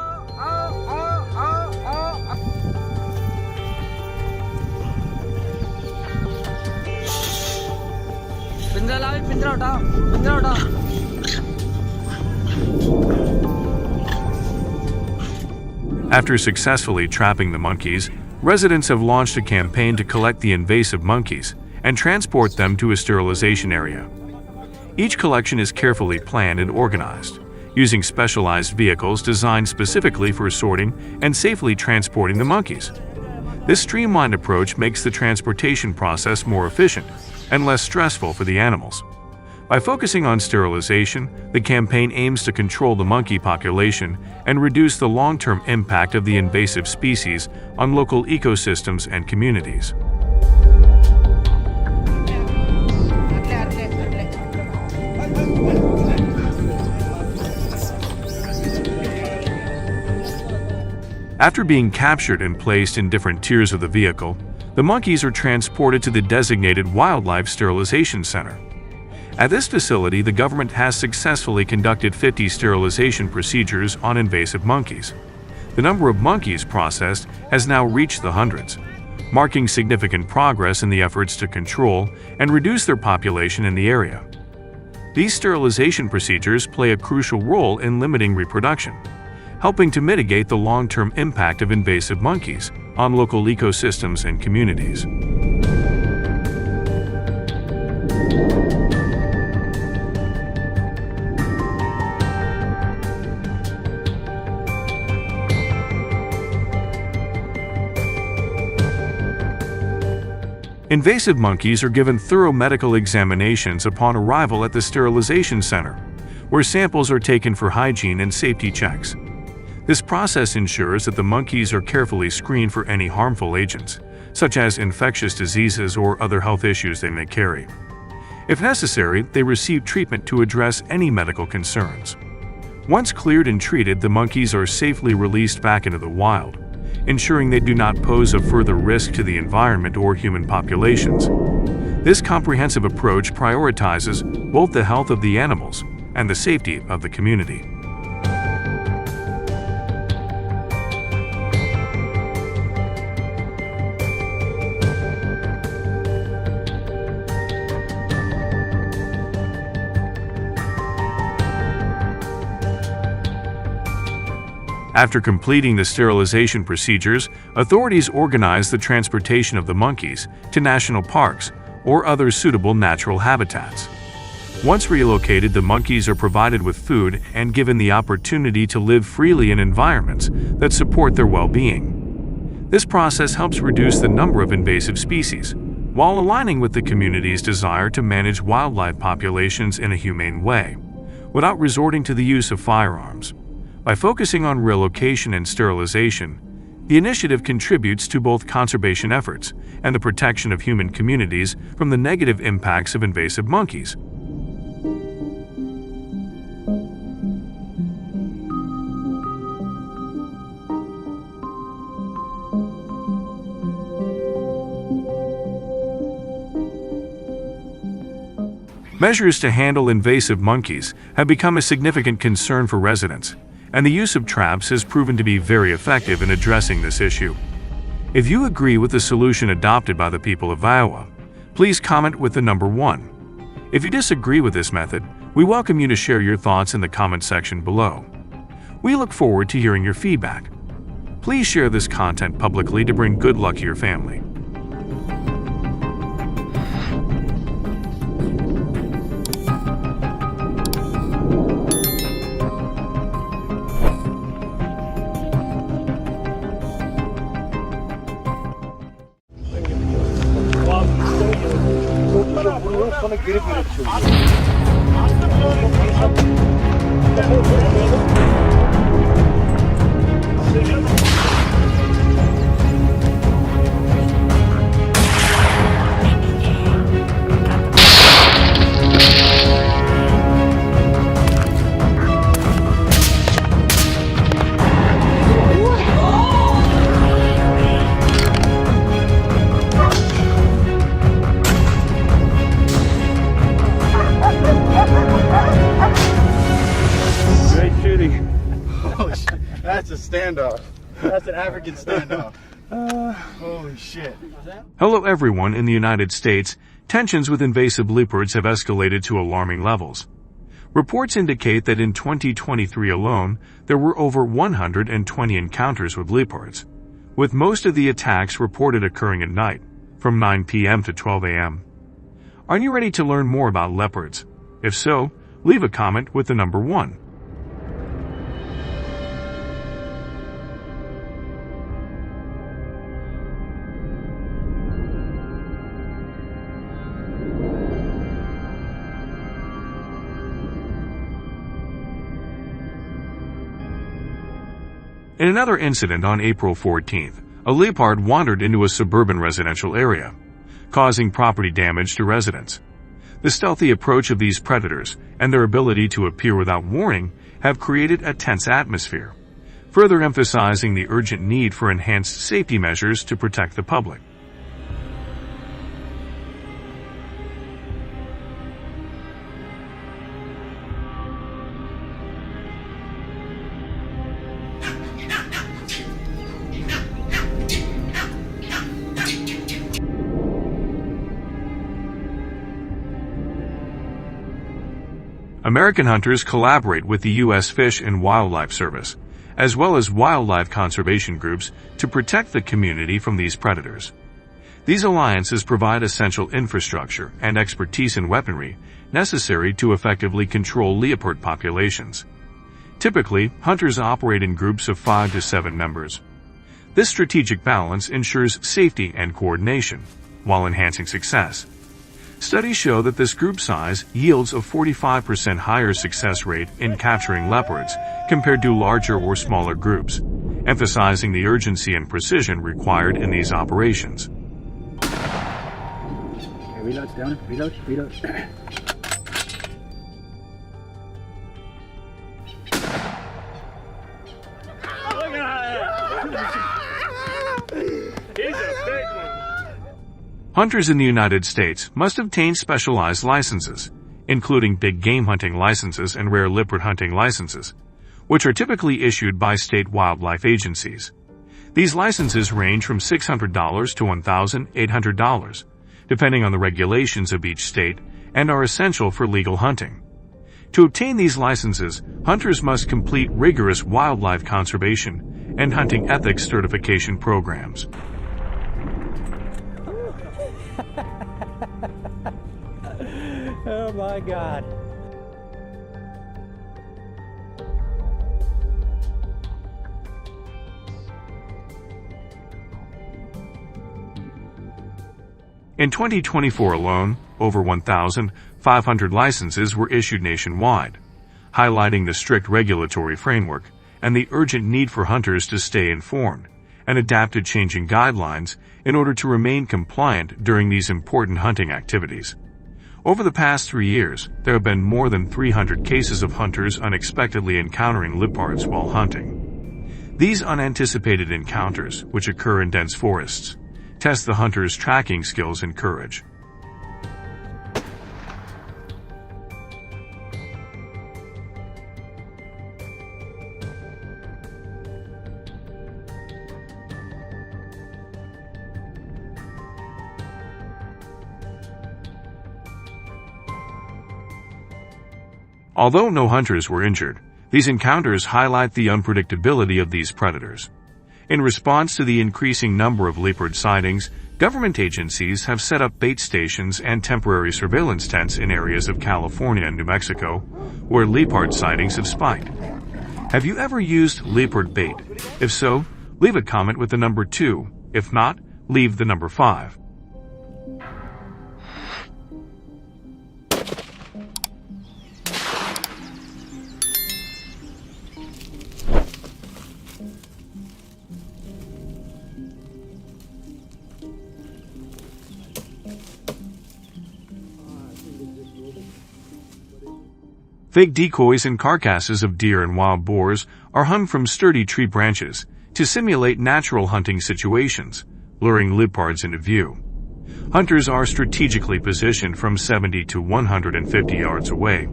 After successfully trapping the monkeys, residents have launched a campaign to collect the invasive monkeys and transport them to a sterilization area. Each collection is carefully planned and organized, using specialized vehicles designed specifically for sorting and safely transporting the monkeys. This streamlined approach makes the transportation process more efficient and less stressful for the animals. By focusing on sterilization, the campaign aims to control the monkey population and reduce the long-term impact of the invasive species on local ecosystems and communities. After being captured and placed in different tiers of the vehicle, the monkeys are transported to the designated Wildlife Sterilization Center. At this facility, the government has successfully conducted 50 sterilization procedures on invasive monkeys. The number of monkeys processed has now reached the hundreds, marking significant progress in the efforts to control and reduce their population in the area. These sterilization procedures play a crucial role in limiting reproduction, helping to mitigate the long-term impact of invasive monkeys on local ecosystems and communities. Invasive monkeys are given thorough medical examinations upon arrival at the sterilization center, where samples are taken for hygiene and safety checks. This process ensures that the monkeys are carefully screened for any harmful agents, such as infectious diseases or other health issues they may carry. If necessary, they receive treatment to address any medical concerns. Once cleared and treated, the monkeys are safely released back into the wild, ensuring they do not pose a further risk to the environment or human populations. This comprehensive approach prioritizes both the health of the animals and the safety of the community. After completing the sterilization procedures, authorities organize the transportation of the monkeys to national parks or other suitable natural habitats. Once relocated, the monkeys are provided with food and given the opportunity to live freely in environments that support their well-being. This process helps reduce the number of invasive species, while aligning with the community's desire to manage wildlife populations in a humane way, without resorting to the use of firearms. By focusing on relocation and sterilization, the initiative contributes to both conservation efforts and the protection of human communities from the negative impacts of invasive monkeys. Measures to handle invasive monkeys have become a significant concern for residents, and the use of traps has proven to be very effective in addressing this issue. If you agree with the solution adopted by the people of Iowa, please comment with the number 1. If you disagree with this method, We welcome you to share your thoughts in the comment section below. We look forward to hearing your feedback. Please share this content publicly to bring good luck to your family. That's a standoff. That's an African standoff. Holy shit. Hello everyone. In the United States, tensions with invasive leopards have escalated to alarming levels. Reports indicate that in 2023 alone, there were over 120 encounters with leopards, with most of the attacks reported occurring at night, from 9 p.m. to 12 a.m. Aren't you ready to learn more about leopards? If so, leave a comment with the number 1. In another incident on April 14th, a leopard wandered into a suburban residential area, causing property damage to residents. The stealthy approach of these predators and their ability to appear without warning have created a tense atmosphere, further emphasizing the urgent need for enhanced safety measures to protect the public. American hunters collaborate with the U.S. Fish and Wildlife Service, as well as wildlife conservation groups, to protect the community from these predators. These alliances provide essential infrastructure and expertise in weaponry necessary to effectively control leopard populations. Typically, hunters operate in groups of 5 to 7 members. This strategic balance ensures safety and coordination, while enhancing success. Studies show that this group size yields a 45% higher success rate in capturing leopards compared to larger or smaller groups, emphasizing the urgency and precision required in these operations. Okay, reload down, reload. Look at that! He's a big one. Hunters in the United States must obtain specialized licenses, including big game hunting licenses and rare leopard hunting licenses, which are typically issued by state wildlife agencies. These licenses range from $600 to $1,800, depending on the regulations of each state, and are essential for legal hunting. To obtain these licenses, hunters must complete rigorous wildlife conservation and hunting ethics certification programs. Oh my God. In 2024 alone, over 1,500 licenses were issued nationwide, highlighting the strict regulatory framework and the urgent need for hunters to stay informed and adapt to changing guidelines in order to remain compliant during these important hunting activities. Over the past 3 years, there have been more than 300 cases of hunters unexpectedly encountering leopards while hunting. These unanticipated encounters, which occur in dense forests, test the hunter's tracking skills and courage. Although no hunters were injured, these encounters highlight the unpredictability of these predators. In response to the increasing number of leopard sightings, government agencies have set up bait stations and temporary surveillance tents in areas of California and New Mexico, where leopard sightings have spiked. Have you ever used leopard bait? If so, leave a comment with the number 2. If not, leave the number 5. Fake decoys and carcasses of deer and wild boars are hung from sturdy tree branches to simulate natural hunting situations, luring leopards into view. Hunters are strategically positioned from 70 to 150 yards away,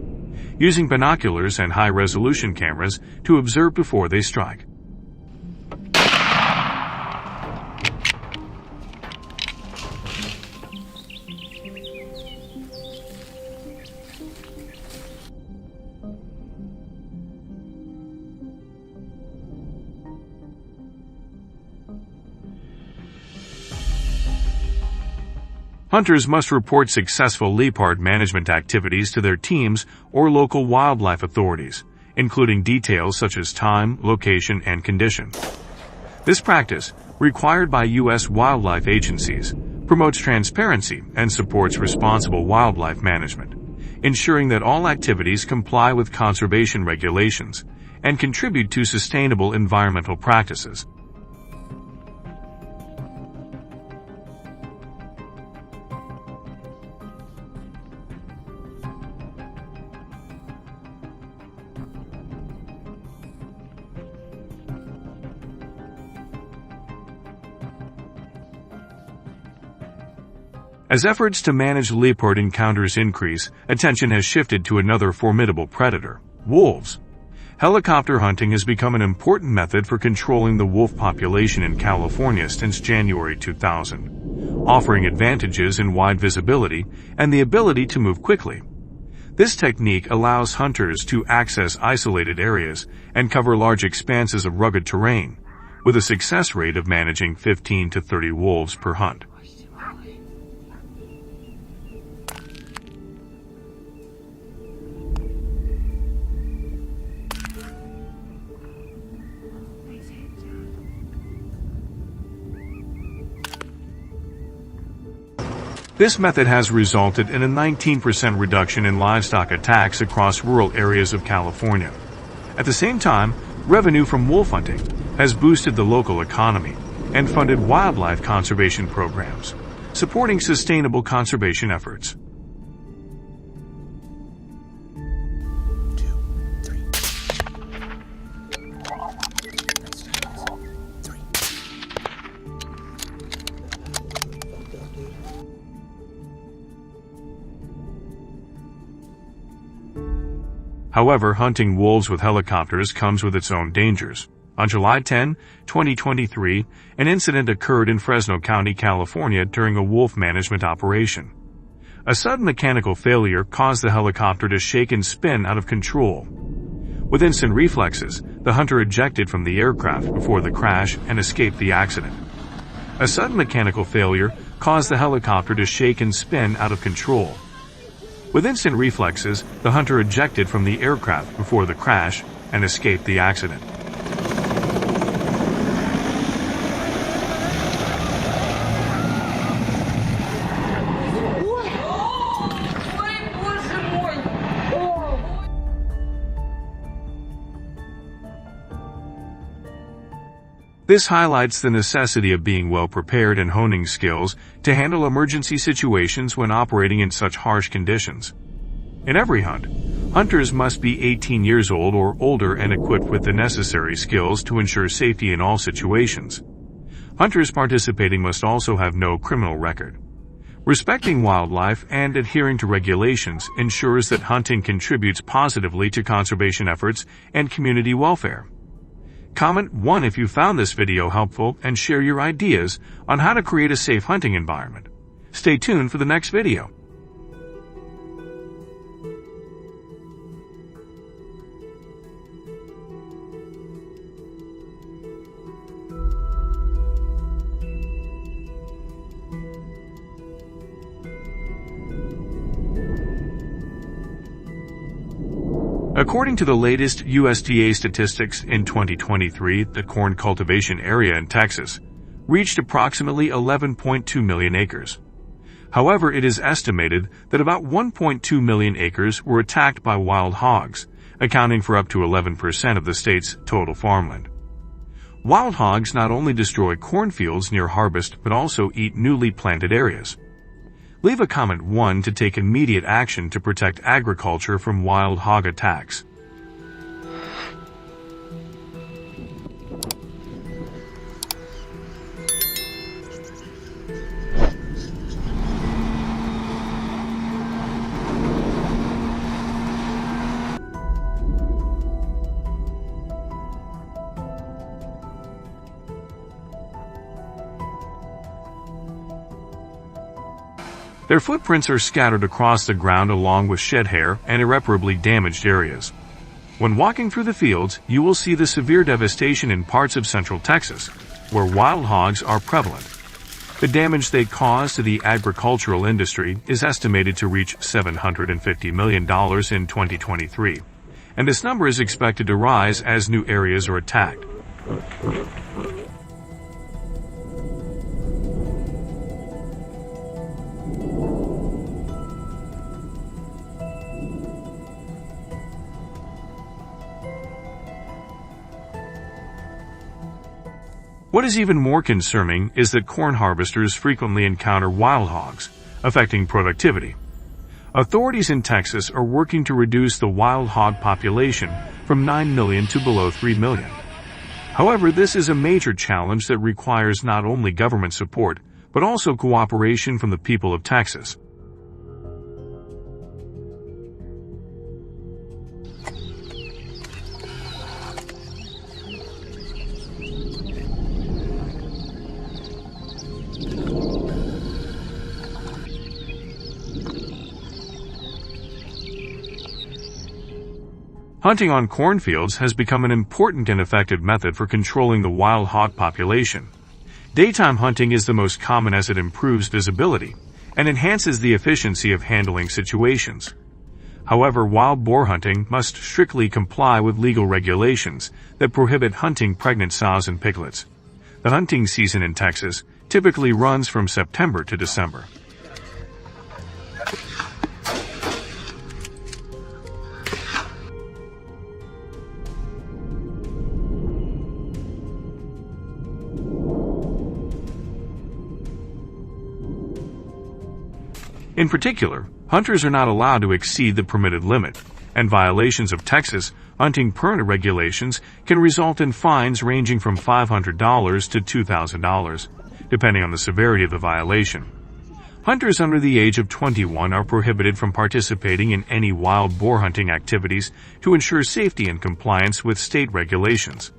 using binoculars and high-resolution cameras to observe before they strike. Hunters must report successful leopard management activities to their teams or local wildlife authorities, including details such as time, location, and condition. This practice, required by U.S. wildlife agencies, promotes transparency and supports responsible wildlife management, ensuring that all activities comply with conservation regulations and contribute to sustainable environmental practices. As efforts to manage leopard encounters increase, attention has shifted to another formidable predator, wolves. Helicopter hunting has become an important method for controlling the wolf population in California since January 2000, offering advantages in wide visibility and the ability to move quickly. This technique allows hunters to access isolated areas and cover large expanses of rugged terrain, with a success rate of managing 15 to 30 wolves per hunt. This method has resulted in a 19% reduction in livestock attacks across rural areas of California. At the same time, revenue from wolf hunting has boosted the local economy and funded wildlife conservation programs, supporting sustainable conservation efforts. However, hunting wolves with helicopters comes with its own dangers. On July 10, 2023, an incident occurred in Fresno County, California during a wolf management operation. A sudden mechanical failure caused the helicopter to shake and spin out of control. With instant reflexes, the hunter ejected from the aircraft before the crash and escaped the accident. A sudden mechanical failure caused the helicopter to shake and spin out of control. With instant reflexes, the hunter ejected from the aircraft before the crash and escaped the accident. This highlights the necessity of being well prepared and honing skills to handle emergency situations when operating in such harsh conditions. In every hunt, hunters must be 18 years old or older and equipped with the necessary skills to ensure safety in all situations. Hunters participating must also have no criminal record. Respecting wildlife and adhering to regulations ensures that hunting contributes positively to conservation efforts and community welfare. Comment 1 if you found this video helpful and share your ideas on how to create a safe hunting environment. Stay tuned for the next video. According to the latest USDA statistics in 2023, the corn cultivation area in Texas reached approximately 11.2 million acres. However, it is estimated that about 1.2 million acres were attacked by wild hogs, accounting for up to 11% of the state's total farmland. Wild hogs not only destroy cornfields near harvest but also eat newly planted areas. Leave a comment 1 to take immediate action to protect agriculture from wild hog attacks. Their footprints are scattered across the ground along with shed hair and irreparably damaged areas. When walking through the fields, you will see the severe devastation in parts of central Texas, where wild hogs are prevalent. The damage they cause to the agricultural industry is estimated to reach $750 million in 2023, and this number is expected to rise as new areas are attacked. What is even more concerning is that corn harvesters frequently encounter wild hogs, affecting productivity. Authorities in Texas are working to reduce the wild hog population from 9 million to below 3 million. However, this is a major challenge that requires not only government support, but also cooperation from the people of Texas. Hunting on cornfields has become an important and effective method for controlling the wild hog population. Daytime hunting is the most common as it improves visibility and enhances the efficiency of handling situations. However, wild boar hunting must strictly comply with legal regulations that prohibit hunting pregnant sows and piglets. The hunting season in Texas typically runs from September to December. In particular, hunters are not allowed to exceed the permitted limit, and violations of Texas hunting permit regulations can result in fines ranging from $500 to $2,000, depending on the severity of the violation. Hunters under the age of 21 are prohibited from participating in any wild boar hunting activities to ensure safety and compliance with state regulations.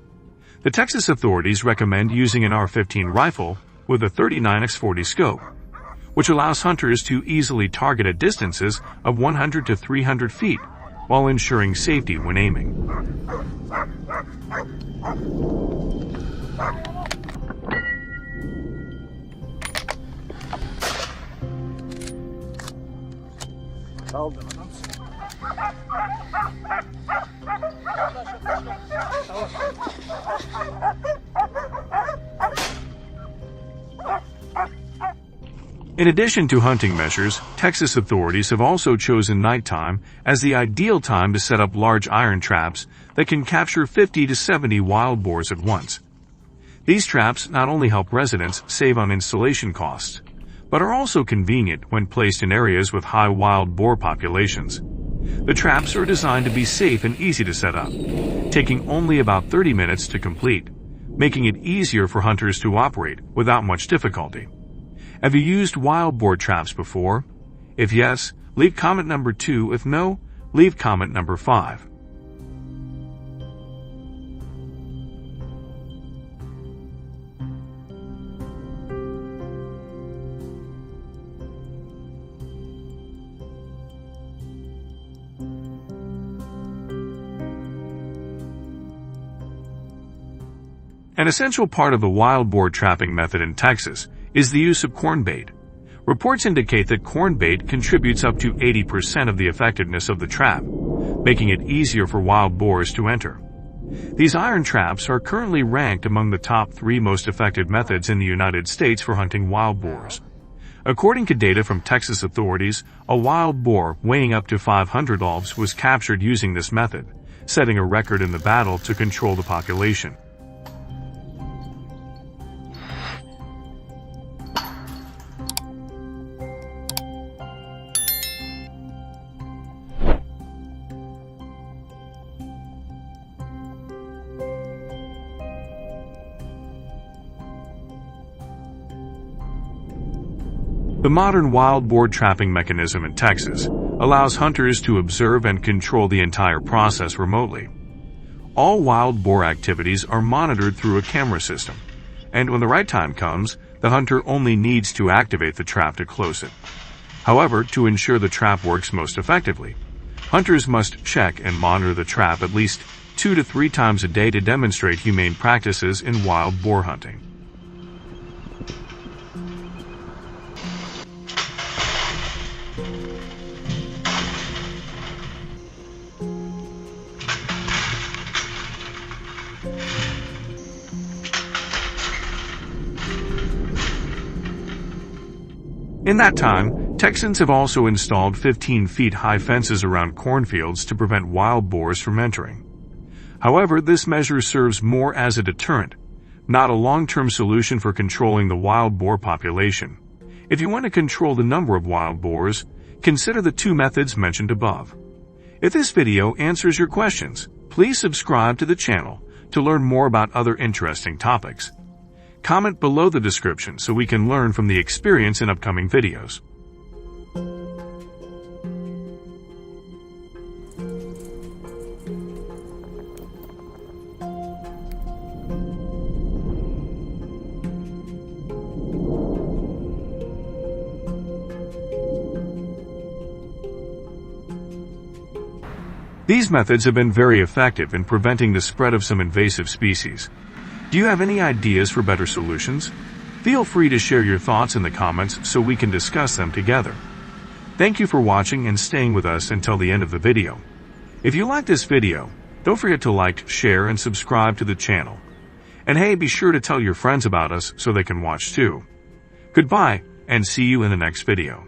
The Texas authorities recommend using an AR-15 rifle with a 39x40 scope, which allows hunters to easily target at distances of 100 to 300 feet while ensuring safety when aiming. In addition to hunting measures, Texas authorities have also chosen nighttime as the ideal time to set up large iron traps that can capture 50 to 70 wild boars at once. These traps not only help residents save on installation costs, but are also convenient when placed in areas with high wild boar populations. The traps are designed to be safe and easy to set up, taking only about 30 minutes to complete, making it easier for hunters to operate without much difficulty. Have you used wild boar traps before? If yes, leave comment number 2. If no, leave comment number 5. An essential part of the wild boar trapping method in Texas is the use of corn bait. Reports indicate that corn bait contributes up to 80% of the effectiveness of the trap. making it easier for wild boars to enter. These iron traps are currently ranked among the top 3 most effective methods in the United States for hunting wild boars. According to data from Texas authorities, a wild boar weighing up to 500 pounds was captured using this method, setting a record in the battle to control the population. The modern wild boar trapping mechanism in Texas allows hunters to observe and control the entire process remotely. All wild boar activities are monitored through a camera system, and when the right time comes, the hunter only needs to activate the trap to close it. However, to ensure the trap works most effectively, hunters must check and monitor the trap at least 2 to 3 times a day to demonstrate humane practices in wild boar hunting. In that time, Texans have also installed 15 feet high fences around cornfields to prevent wild boars from entering. However, this measure serves more as a deterrent, not a long-term solution for controlling the wild boar population. If you want to control the number of wild boars, consider the 2 methods mentioned above. If this video answers your questions, please subscribe to the channel to learn more about other interesting topics. Comment below the description so we can learn from the experience in upcoming videos. These methods have been very effective in preventing the spread of some invasive species. Do you have any ideas for better solutions? Feel free to share your thoughts in the comments so we can discuss them together. Thank you for watching and staying with us until the end of the video. If you like this video, don't forget to like, share, and subscribe to the channel. And hey, be sure to tell your friends about us so they can watch too. Goodbye, and see you in the next video.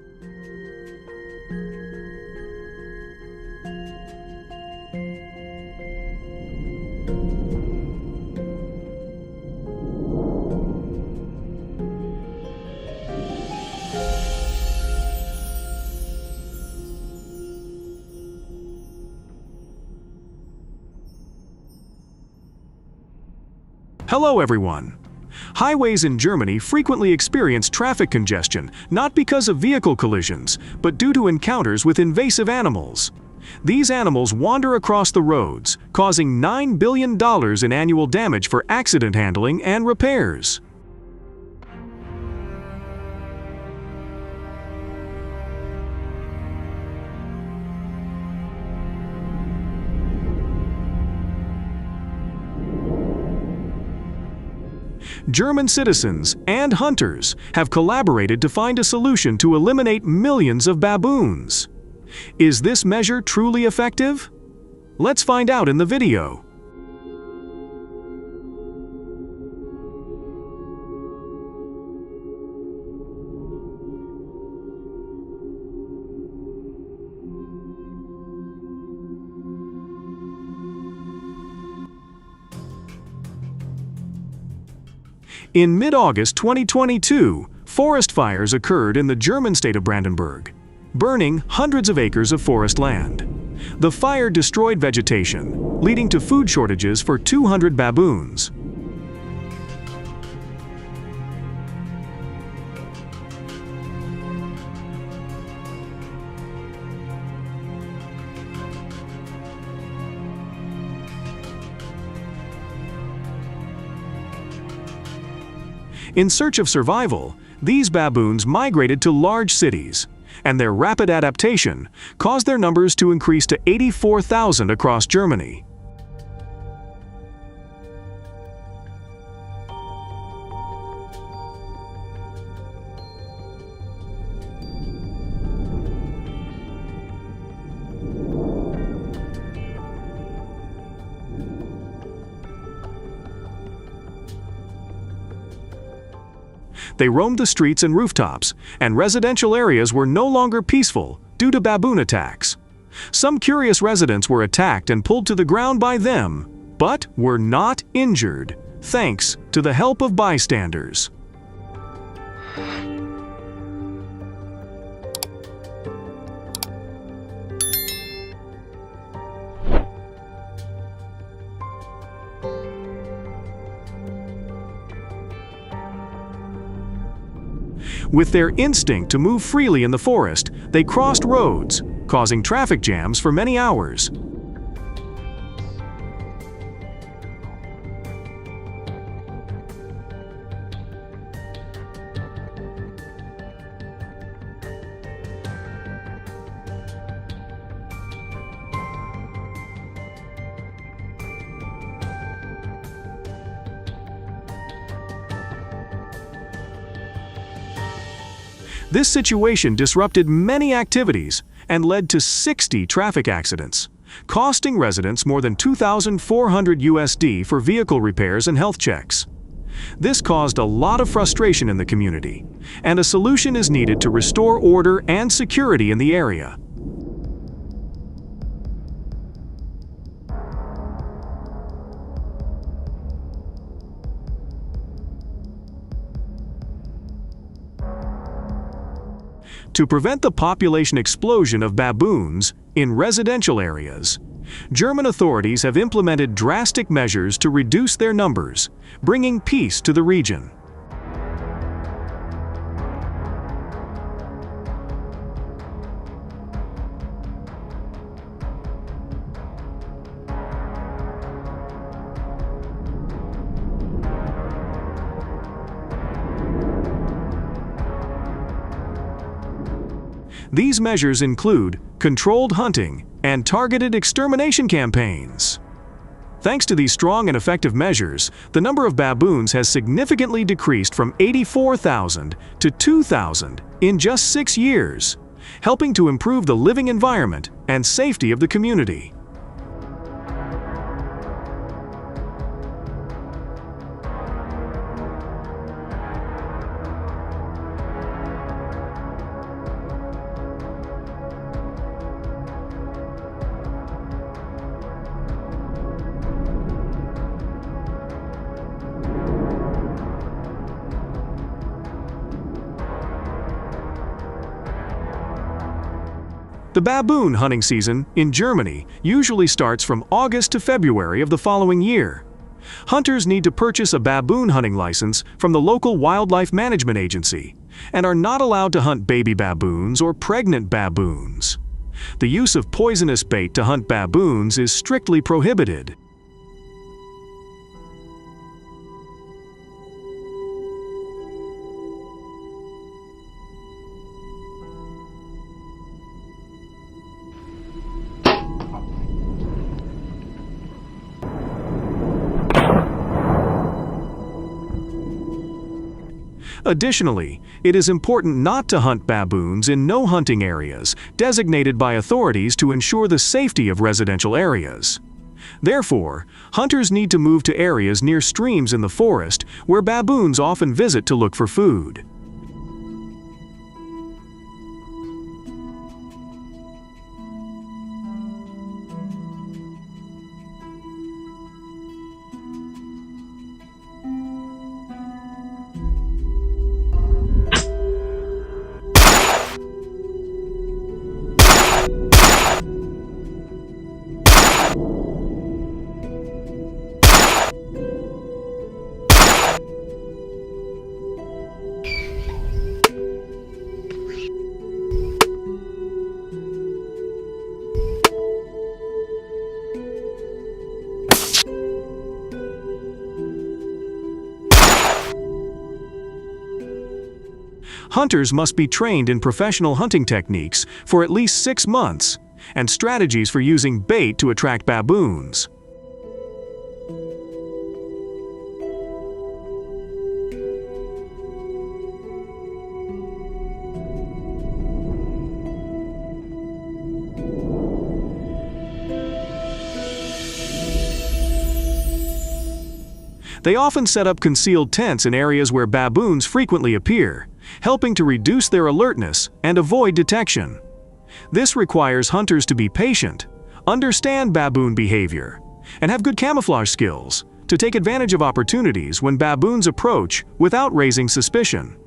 Hello everyone! Highways in Germany frequently experience traffic congestion, not because of vehicle collisions, but due to encounters with invasive animals. These animals wander across the roads, causing $9 billion in annual damage for accident handling and repairs. German citizens and hunters have collaborated to find a solution to eliminate millions of baboons. Is this measure truly effective? Let's find out in the video. In mid-August 2022, forest fires occurred in the German state of Brandenburg, burning hundreds of acres of forest land. The fire destroyed vegetation, leading to food shortages for 200 baboons. In search of survival, these baboons migrated to large cities, and their rapid adaptation caused their numbers to increase to 84,000 across Germany. They roamed the streets and rooftops, and residential areas were no longer peaceful due to baboon attacks. Some curious residents were attacked and pulled to the ground by them, but were not injured, thanks to the help of bystanders. With their instinct to move freely in the forest, they crossed roads, causing traffic jams for many hours. This situation disrupted many activities and led to 60 traffic accidents, costing residents more than $2,400 for vehicle repairs and health checks. This caused a lot of frustration in the community, and a solution is needed to restore order and security in the area. To prevent the population explosion of baboons in residential areas, German authorities have implemented drastic measures to reduce their numbers, bringing peace to the region. These measures include controlled hunting and targeted extermination campaigns. Thanks to these strong and effective measures, the number of baboons has significantly decreased from 84,000 to 2,000 in just 6 years, helping to improve the living environment and safety of the community. The baboon hunting season in Germany usually starts from August to February of the following year. Hunters need to purchase a baboon hunting license from the local wildlife management agency and are not allowed to hunt baby baboons or pregnant baboons. The use of poisonous bait to hunt baboons is strictly prohibited. Additionally, it is important not to hunt baboons in no-hunting areas designated by authorities to ensure the safety of residential areas. Therefore, hunters need to move to areas near streams in the forest where baboons often visit to look for food. Hunters must be trained in professional hunting techniques for at least 6 months and strategies for using bait to attract baboons. They often set up concealed tents in areas where baboons frequently appear, helping to reduce their alertness and avoid detection. This requires hunters to be patient, understand baboon behavior, and have good camouflage skills to take advantage of opportunities when baboons approach without raising suspicion.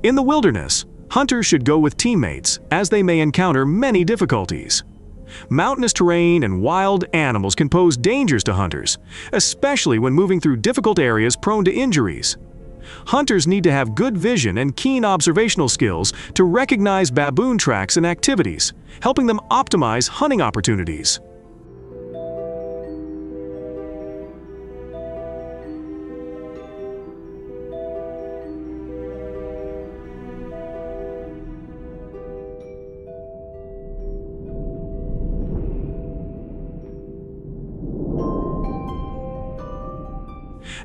In the wilderness, hunters should go with teammates, as they may encounter many difficulties. Mountainous terrain and wild animals can pose dangers to hunters, especially when moving through difficult areas prone to injuries. Hunters need to have good vision and keen observational skills to recognize baboon tracks and activities, helping them optimize hunting opportunities.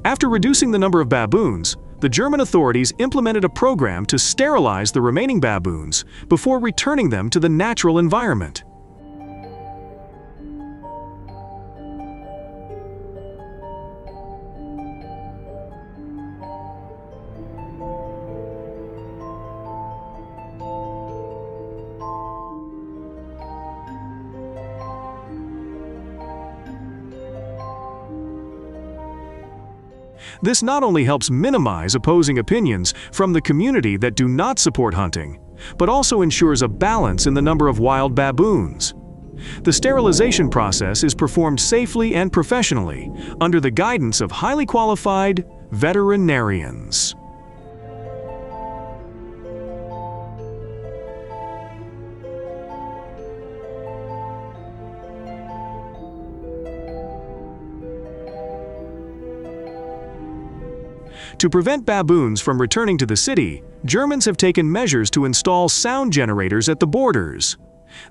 After reducing the number of baboons, the German authorities implemented a program to sterilize the remaining baboons before returning them to the natural environment. This not only helps minimize opposing opinions from the community that do not support hunting, but also ensures a balance in the number of wild baboons. The sterilization process is performed safely and professionally under the guidance of highly qualified veterinarians. To prevent baboons from returning to the city, Germans have taken measures to install sound generators at the borders.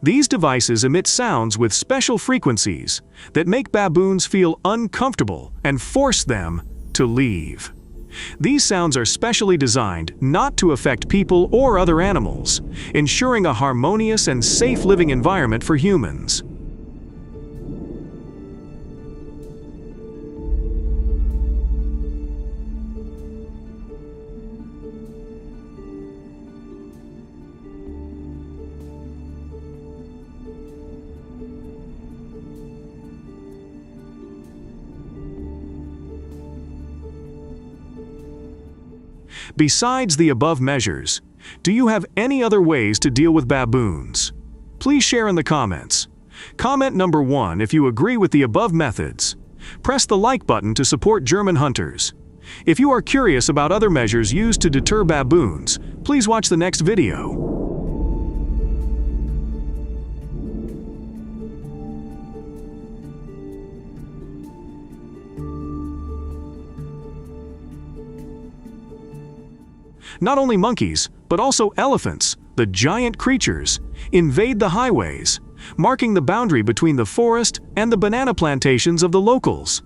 These devices emit sounds with special frequencies that make baboons feel uncomfortable and force them to leave. These sounds are specially designed not to affect people or other animals, ensuring a harmonious and safe living environment for humans. Besides the above measures, do you have any other ways to deal with baboons? Please share in the comments. Comment number 1 if you agree with the above methods. Press the like button to support German hunters. If you are curious about other measures used to deter baboons, please watch the next video. Not only monkeys, but also elephants, the giant creatures, invade the highways, marking the boundary between the forest and the banana plantations of the locals.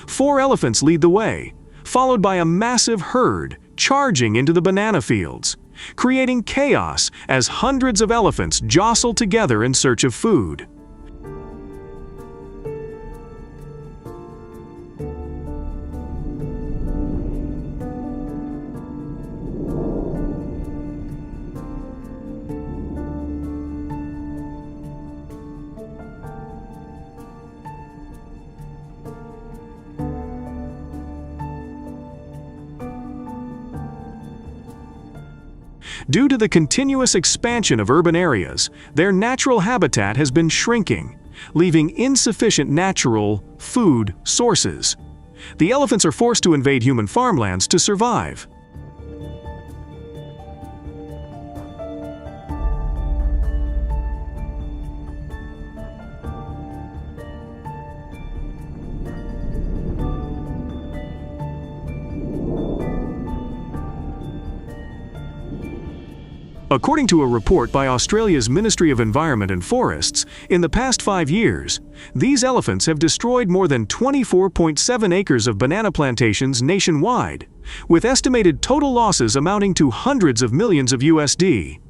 4 elephants lead the way, followed by a massive herd charging into the banana fields, creating chaos as hundreds of elephants jostle together in search of food. Due to the continuous expansion of urban areas, their natural habitat has been shrinking, leaving insufficient natural food sources. The elephants are forced to invade human farmlands to survive. According to a report by Australia's Ministry of Environment and Forests, in the past 5 years, these elephants have destroyed more than 24.7 acres of banana plantations nationwide, with estimated total losses amounting to hundreds of millions of USD.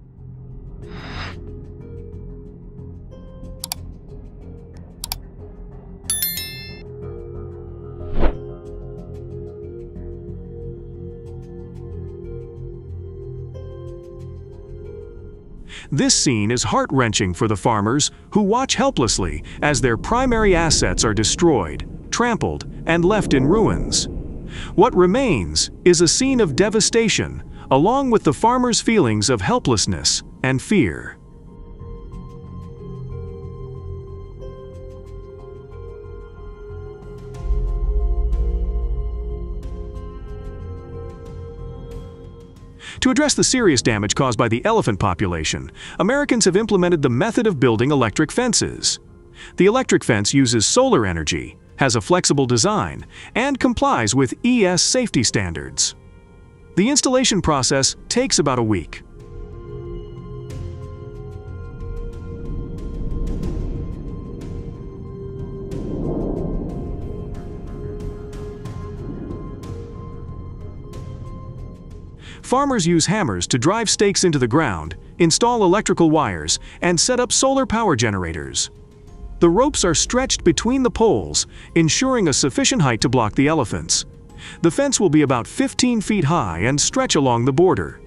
This scene is heart-wrenching for the farmers who watch helplessly as their primary assets are destroyed, trampled, and left in ruins. What remains is a scene of devastation, along with the farmers' feelings of helplessness and fear. To address the serious damage caused by the elephant population, Americans have implemented the method of building electric fences. The electric fence uses solar energy, has a flexible design, and complies with ES safety standards. The installation process takes about a week. Farmers use hammers to drive stakes into the ground, install electrical wires, and set up solar power generators. The ropes are stretched between the poles, ensuring a sufficient height to block the elephants. The fence will be about 15 feet high and stretch along the border.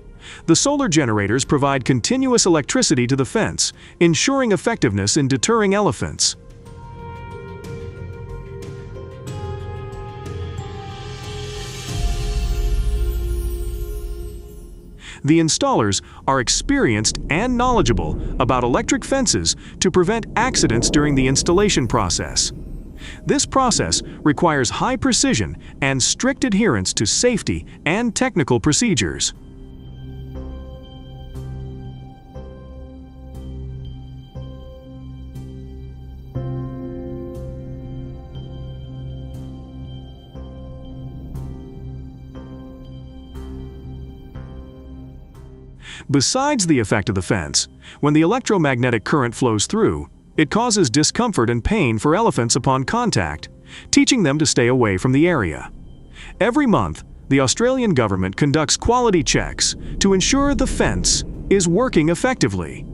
The solar generators provide continuous electricity to the fence, ensuring effectiveness in deterring elephants. The installers are experienced and knowledgeable about electric fences to prevent accidents during the installation process. This process requires high precision and strict adherence to safety and technical procedures. Besides the effect of the fence, when the electromagnetic current flows through, it causes discomfort and pain for elephants upon contact, teaching them to stay away from the area. Every month, the Australian government conducts quality checks to ensure the fence is working effectively.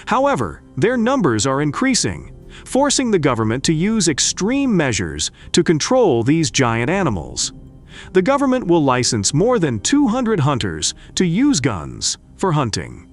However, their numbers are increasing, forcing the government to use extreme measures to control these giant animals. The government will license more than 200 hunters to use guns for hunting.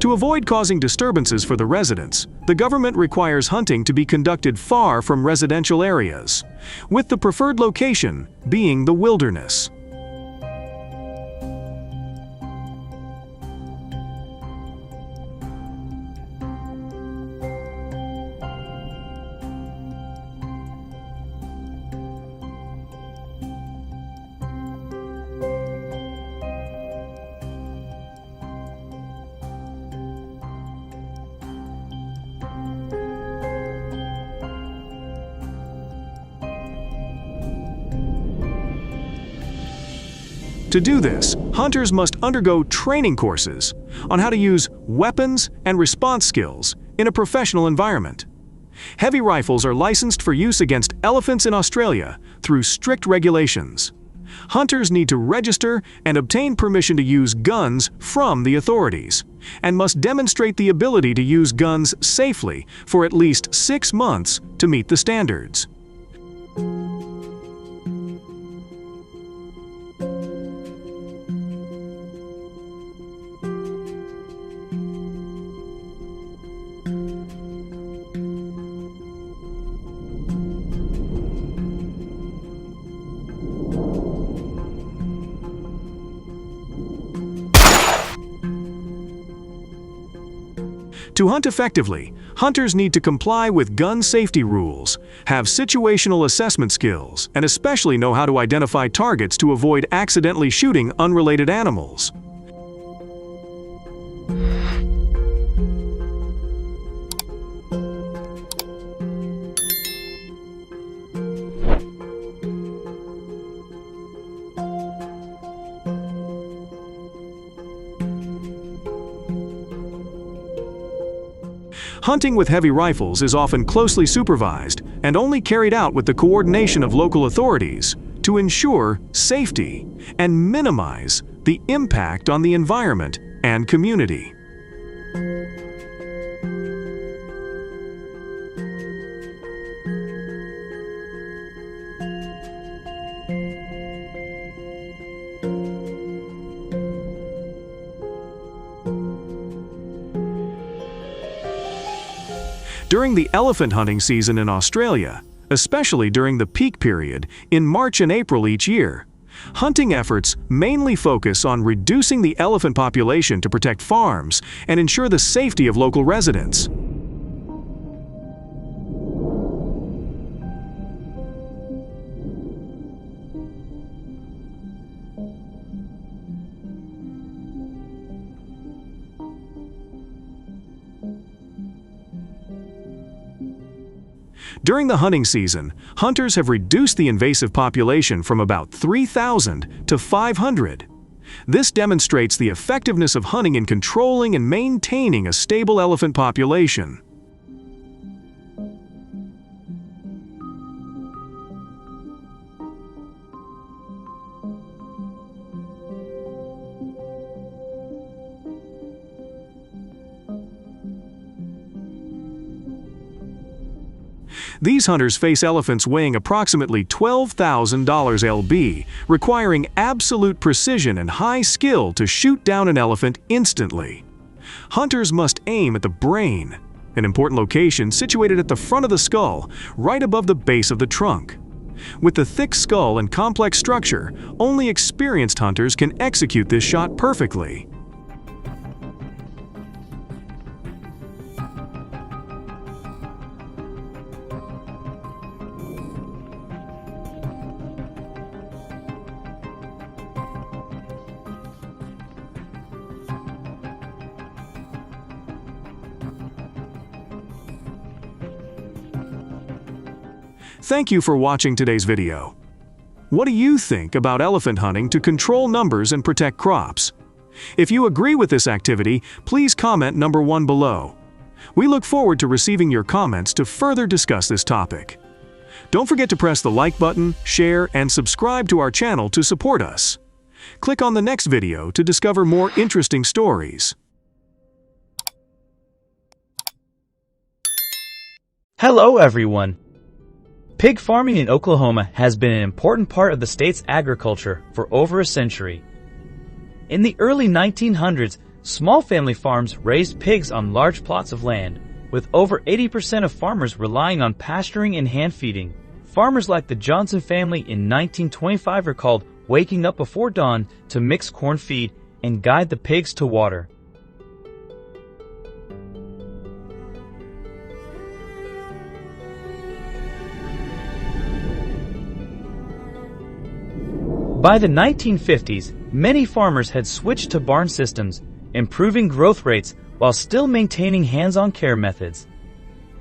To avoid causing disturbances for the residents, the government requires hunting to be conducted far from residential areas, with the preferred location being the wilderness. To do this, hunters must undergo training courses on how to use weapons and response skills in a professional environment. Heavy rifles are licensed for use against elephants in Australia through strict regulations. Hunters need to register and obtain permission to use guns from the authorities, and must demonstrate the ability to use guns safely for at least 6 months to meet the standards. To hunt effectively, hunters need to comply with gun safety rules, have situational assessment skills, and especially know how to identify targets to avoid accidentally shooting unrelated animals. Hunting with heavy rifles is often closely supervised and only carried out with the coordination of local authorities to ensure safety and minimize the impact on the environment and community. During the elephant hunting season in Australia, especially during the peak period in March and April each year, hunting efforts mainly focus on reducing the elephant population to protect farms and ensure the safety of local residents. During the hunting season, hunters have reduced the invasive population from about 3,000 to 500. This demonstrates the effectiveness of hunting in controlling and maintaining a stable elephant population. These hunters face elephants weighing approximately $12,000 lb, requiring absolute precision and high skill to shoot down an elephant instantly. Hunters must aim at the brain, an important location situated at the front of the skull, right above the base of the trunk. With the thick skull and complex structure, only experienced hunters can execute this shot perfectly. Thank you for watching today's video. What do you think about elephant hunting to control numbers and protect crops? If you agree with this activity, please comment number 1 below. We look forward to receiving your comments to further discuss this topic. Don't forget to press the like button, share, and subscribe to our channel to support us. Click on the next video to discover more interesting stories. Hello everyone! Pig farming in Oklahoma has been an important part of the state's agriculture for over a century. In the early 1900s, small family farms raised pigs on large plots of land, with over 80% of farmers relying on pasturing and hand feeding. Farmers like the Johnson family in 1925 recalled waking up before dawn to mix corn feed and guide the pigs to water. By the 1950s, many farmers had switched to barn systems, improving growth rates while still maintaining hands-on care methods.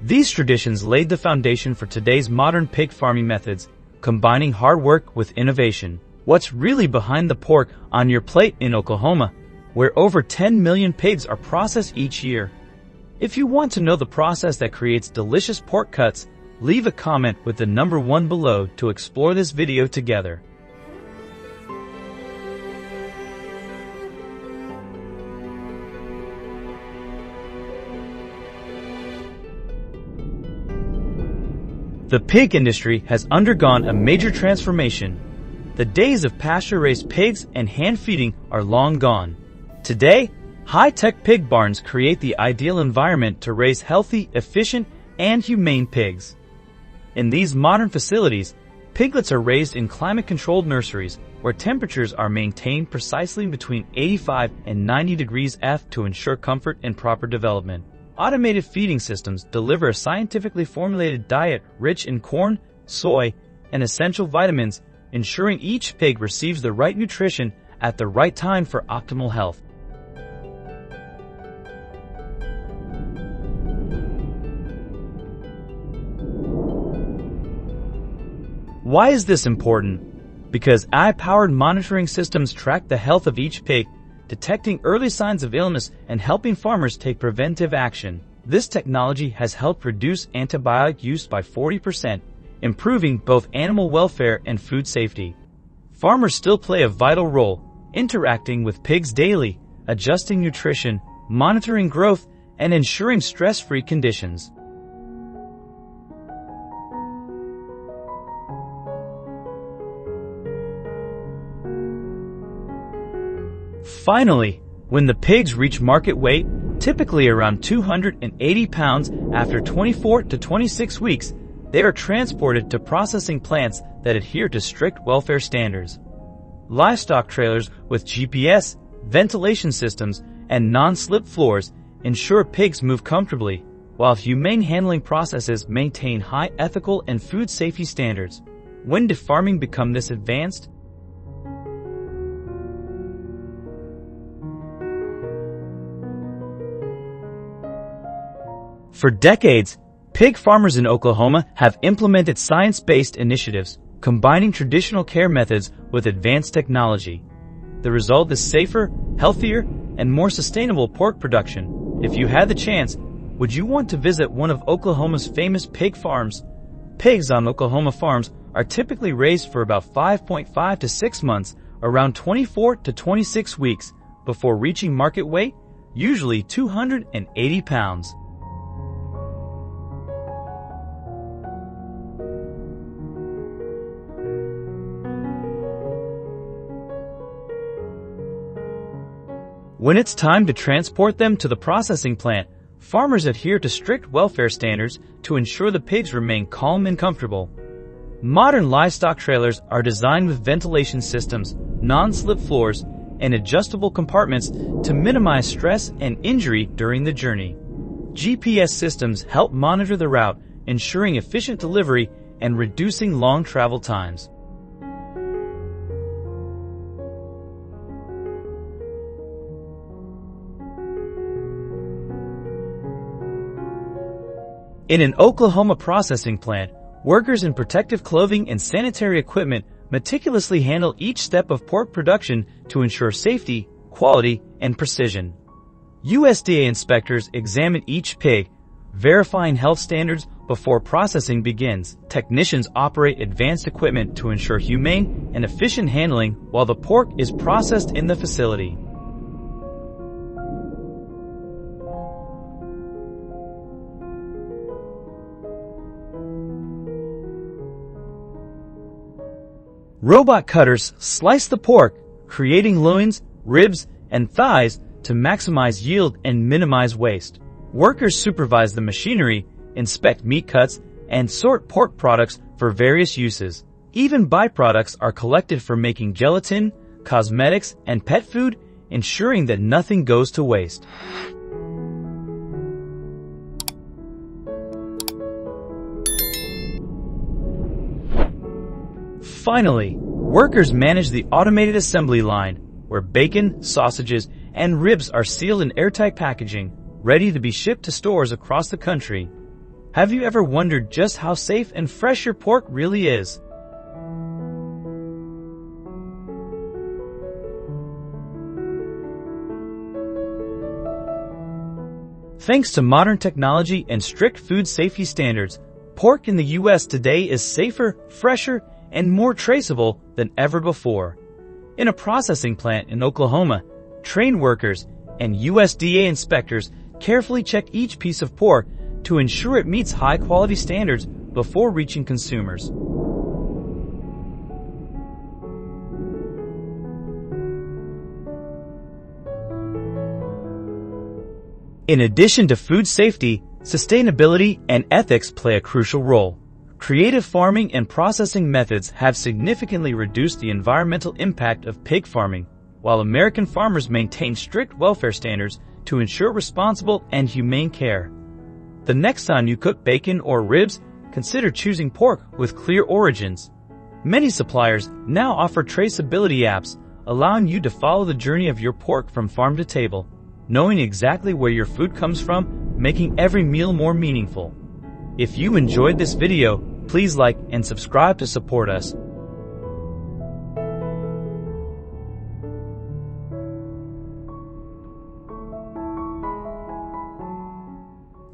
These traditions laid the foundation for today's modern pig farming methods, combining hard work with innovation. What's really behind the pork on your plate in Oklahoma, where over 10 million pigs are processed each year? If you want to know the process that creates delicious pork cuts, leave a comment with the number 1 below to explore this video together. The pig industry has undergone a major transformation. The days of pasture-raised pigs and hand feeding are long gone. Today, high-tech pig barns create the ideal environment to raise healthy, efficient, and humane pigs. In these modern facilities, piglets are raised in climate-controlled nurseries where temperatures are maintained precisely between 85 and 90 degrees F to ensure comfort and proper development. automated feeding systems deliver a scientifically formulated diet rich in corn, soy, and essential vitamins, ensuring each pig receives the right nutrition at the right time for optimal health. Why is this important? Because AI-powered monitoring systems track the health of each pig, detecting early signs of illness and helping farmers take preventive action. This technology has helped reduce antibiotic use by 40%, improving both animal welfare and food safety. Farmers still play a vital role, interacting with pigs daily, adjusting nutrition, monitoring growth, and ensuring stress-free conditions. Finally, when the pigs reach market weight, typically around 280 pounds after 24 to 26 weeks, they are transported to processing plants that adhere to strict welfare standards. Livestock trailers with GPS, ventilation systems, and non-slip floors ensure pigs move comfortably, while humane handling processes maintain high ethical and food safety standards. When did farming become this advanced? For decades, pig farmers in Oklahoma have implemented science-based initiatives, combining traditional care methods with advanced technology. The result is safer, healthier, and more sustainable pork production. If you had the chance, would you want to visit one of Oklahoma's famous pig farms? Pigs on Oklahoma farms are typically raised for about 5.5 to 6 months, around 24 to 26 weeks, before reaching market weight, usually 280 pounds. When it's time to transport them to the processing plant, farmers adhere to strict welfare standards to ensure the pigs remain calm and comfortable. Modern livestock trailers are designed with ventilation systems, non-slip floors, and adjustable compartments to minimize stress and injury during the journey. GPS systems help monitor the route, ensuring efficient delivery and reducing long travel times. In an Oklahoma processing plant, workers in protective clothing and sanitary equipment meticulously handle each step of pork production to ensure safety, quality, and precision. USDA inspectors examine each pig, verifying health standards before processing begins. Technicians operate advanced equipment to ensure humane and efficient handling while the pork is processed in the facility. Robot cutters slice the pork, creating loins, ribs, and thighs to maximize yield and minimize waste. Workers supervise the machinery, inspect meat cuts, and sort pork products for various uses. Even byproducts are collected for making gelatin, cosmetics, and pet food, ensuring that nothing goes to waste. Finally, workers manage the automated assembly line, where bacon, sausages, and ribs are sealed in airtight packaging, ready to be shipped to stores across the country. Have you ever wondered just how safe and fresh your pork really is? Thanks to modern technology and strict food safety standards, pork in the U.S. today is safer, fresher, and more traceable than ever before. In a processing plant in Oklahoma, trained workers and USDA inspectors carefully check each piece of pork to ensure it meets high-quality standards before reaching consumers. In addition to food safety, sustainability and ethics play a crucial role. Creative farming and processing methods have significantly reduced the environmental impact of pig farming, while American farmers maintain strict welfare standards to ensure responsible and humane care. The next time you cook bacon or ribs, consider choosing pork with clear origins. Many suppliers now offer traceability apps, allowing you to follow the journey of your pork from farm to table, knowing exactly where your food comes from, making every meal more meaningful. If you enjoyed this video, please like and subscribe to support us.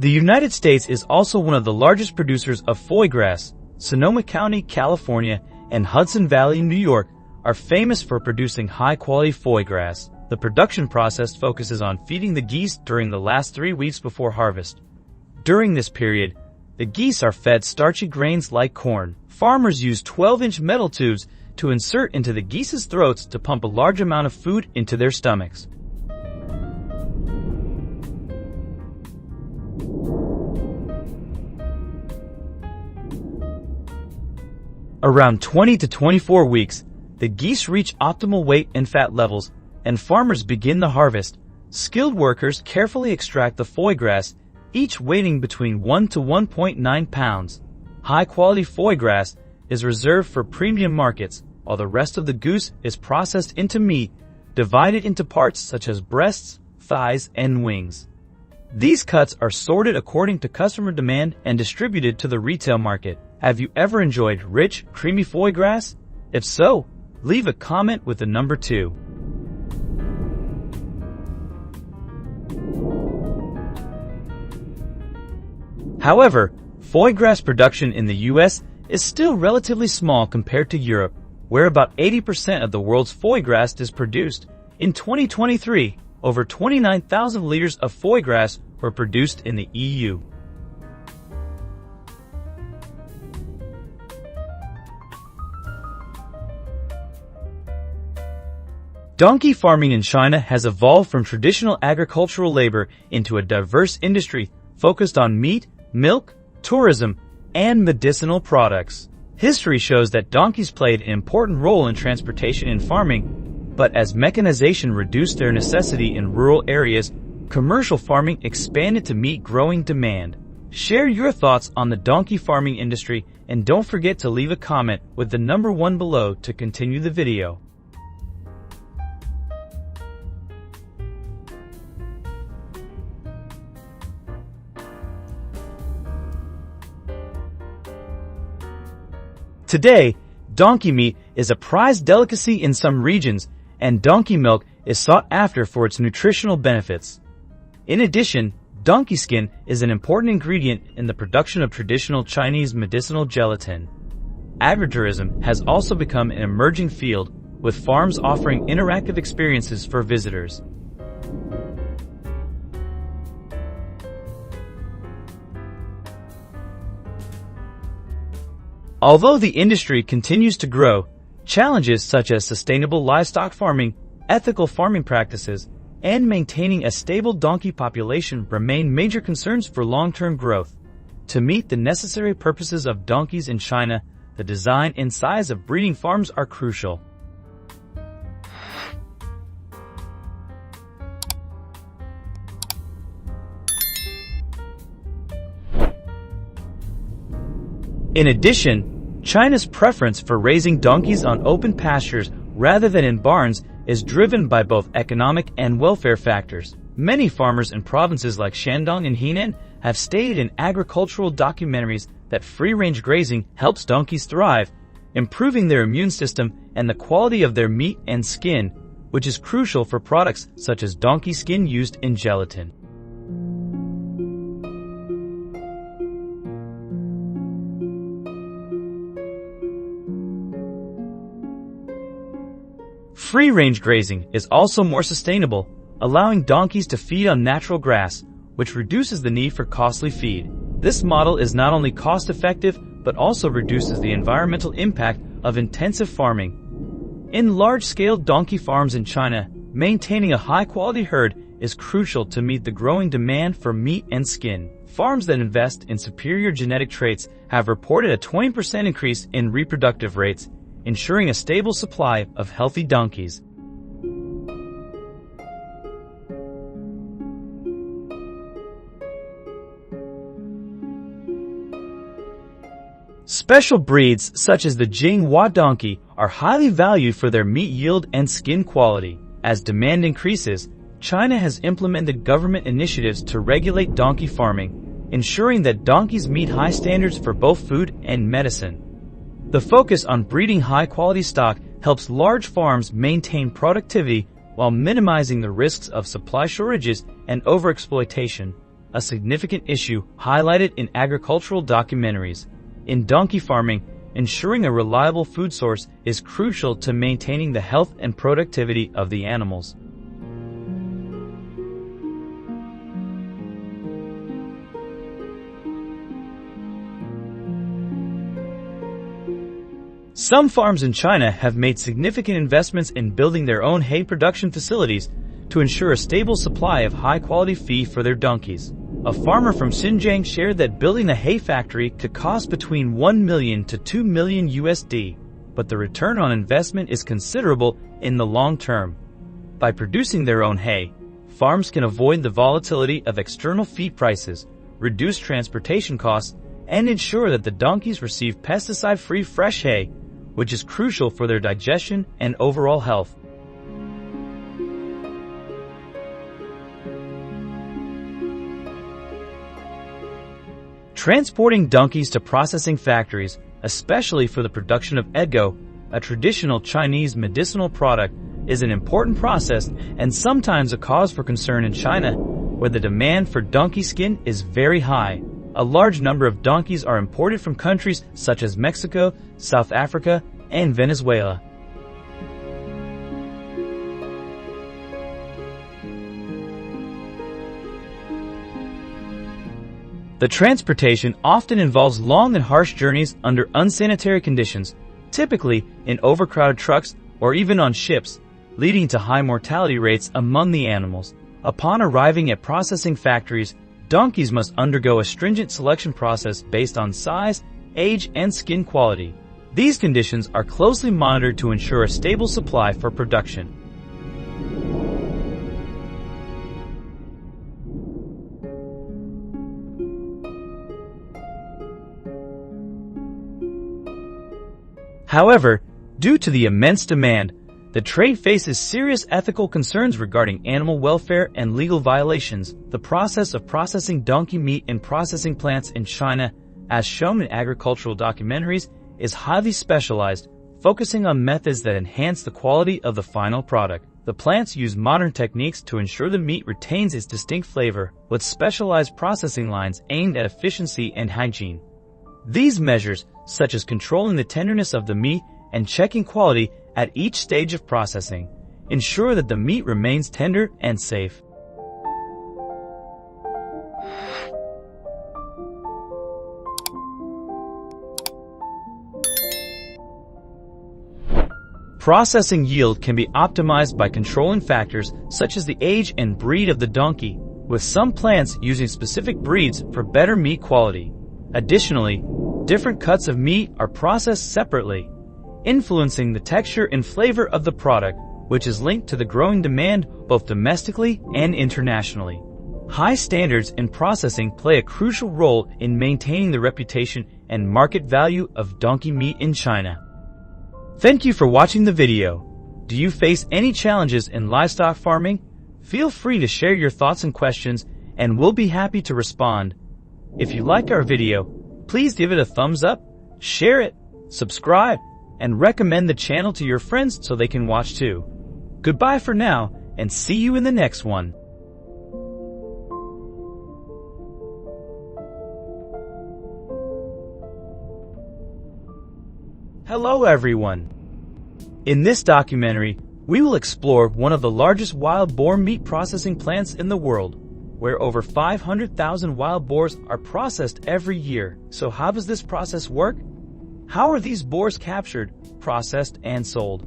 The United States is also one of the largest producers of foie gras. Sonoma County, California, and Hudson Valley, New York, are famous for producing high-quality foie gras. The production process focuses on feeding the geese during the last 3 weeks before harvest. During this period, the geese are fed starchy grains like corn. Farmers use 12-inch metal tubes to insert into the geese's throats to pump a large amount of food into their stomachs. Around 20 to 24 weeks, the geese reach optimal weight and fat levels, and farmers begin the harvest. Skilled workers carefully extract the foie gras, each weighing between 1 to 1.9 pounds. High-quality foie gras is reserved for premium markets, while the rest of the goose is processed into meat, divided into parts such as breasts, thighs, and wings. These cuts are sorted according to customer demand and distributed to the retail market. Have you ever enjoyed rich, creamy foie gras? If so, leave a comment with the number 2. However, foie gras production in the U.S. is still relatively small compared to Europe, where about 80% of the world's foie gras is produced. In 2023, over 29,000 liters of foie gras were produced in the EU. Donkey farming in China has evolved from traditional agricultural labor into a diverse industry focused on meat, milk, tourism, and medicinal products. History shows that donkeys played an important role in transportation and farming, but as mechanization reduced their necessity in rural areas, commercial farming expanded to meet growing demand. Share your thoughts on the donkey farming industry and don't forget to leave a comment with the number 1 below to continue the video. Today, donkey meat is a prized delicacy in some regions, and donkey milk is sought after for its nutritional benefits. In addition, donkey skin is an important ingredient in the production of traditional Chinese medicinal gelatin. Agritourism has also become an emerging field, with farms offering interactive experiences for visitors. Although the industry continues to grow, challenges such as sustainable livestock farming, ethical farming practices, and maintaining a stable donkey population remain major concerns for long-term growth. To meet the necessary purposes of donkeys in China, the design and size of breeding farms are crucial. In addition, China's preference for raising donkeys on open pastures rather than in barns is driven by both economic and welfare factors. Many farmers in provinces like Shandong and Henan have stated in agricultural documentaries that free-range grazing helps donkeys thrive, improving their immune system and the quality of their meat and skin, which is crucial for products such as donkey skin used in gelatin. Free-range grazing is also more sustainable, allowing donkeys to feed on natural grass, which reduces the need for costly feed. This model is not only cost-effective, but also reduces the environmental impact of intensive farming. In large-scale donkey farms in China, maintaining a high-quality herd is crucial to meet the growing demand for meat and skin. Farms that invest in superior genetic traits have reported a 20% increase in reproductive rates, ensuring a stable supply of healthy donkeys. Special breeds such as the Jinghua donkey are highly valued for their meat yield and skin quality. As demand increases, China has implemented government initiatives to regulate donkey farming, ensuring that donkeys meet high standards for both food and medicine. The focus on breeding high-quality stock helps large farms maintain productivity while minimizing the risks of supply shortages and overexploitation, a significant issue highlighted in agricultural documentaries. In donkey farming, ensuring a reliable food source is crucial to maintaining the health and productivity of the animals. Some farms in China have made significant investments in building their own hay production facilities to ensure a stable supply of high-quality feed for their donkeys. A farmer from Xinjiang shared that building a hay factory could cost between $1 million to $2 million USD, but the return on investment is considerable in the long term. By producing their own hay, farms can avoid the volatility of external feed prices, reduce transportation costs, and ensure that the donkeys receive pesticide-free fresh hay, which is crucial for their digestion and overall health. Transporting donkeys to processing factories, especially for the production of edgo, a traditional Chinese medicinal product, is an important process and sometimes a cause for concern in China, where the demand for donkey skin is very high. A large number of donkeys are imported from countries such as Mexico, South Africa, and Venezuela. The transportation often involves long and harsh journeys under unsanitary conditions, typically in overcrowded trucks or even on ships, leading to high mortality rates among the animals. Upon arriving at processing factories, donkeys must undergo a stringent selection process based on size, age, and skin quality. These conditions are closely monitored to ensure a stable supply for production. However, due to the immense demand, the trade faces serious ethical concerns regarding animal welfare and legal violations. The process of processing donkey meat in processing plants in China, as shown in agricultural documentaries, is highly specialized, focusing on methods that enhance the quality of the final product. The plants use modern techniques to ensure the meat retains its distinct flavor, with specialized processing lines aimed at efficiency and hygiene. These measures, such as controlling the tenderness of the meat and checking quality at each stage of processing, ensure that the meat remains tender and safe. Processing yield can be optimized by controlling factors such as the age and breed of the donkey, with some plants using specific breeds for better meat quality. Additionally, different cuts of meat are processed separately, influencing the texture and flavor of the product, which is linked to the growing demand both domestically and internationally. High standards in processing play a crucial role in maintaining the reputation and market value of donkey meat in China. Thank you for watching the video. Do you face any challenges in livestock farming? Feel free to share your thoughts and questions, and we'll be happy to respond. If you like our video, please give it a thumbs up, share it, subscribe, and recommend the channel to your friends so they can watch too. Goodbye for now, and see you in the next one. Hello everyone! In this documentary, we will explore one of the largest wild boar meat processing plants in the world, where over 500,000 wild boars are processed every year. So how does this process work? How are these boars captured, processed, and sold?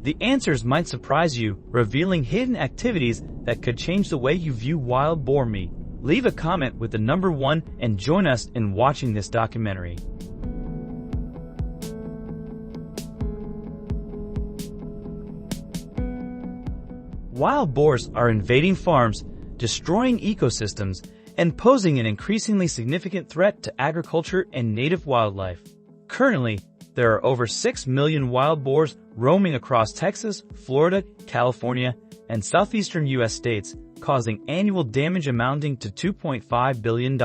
The answers might surprise you, revealing hidden activities that could change the way you view wild boar meat. Leave a comment with the number 1 and join us in watching this documentary. Wild boars are invading farms, destroying ecosystems, and posing an increasingly significant threat to agriculture and native wildlife. Currently, there are over 6 million wild boars roaming across Texas, Florida, California, and southeastern U.S. states, causing annual damage amounting to $2.5 billion.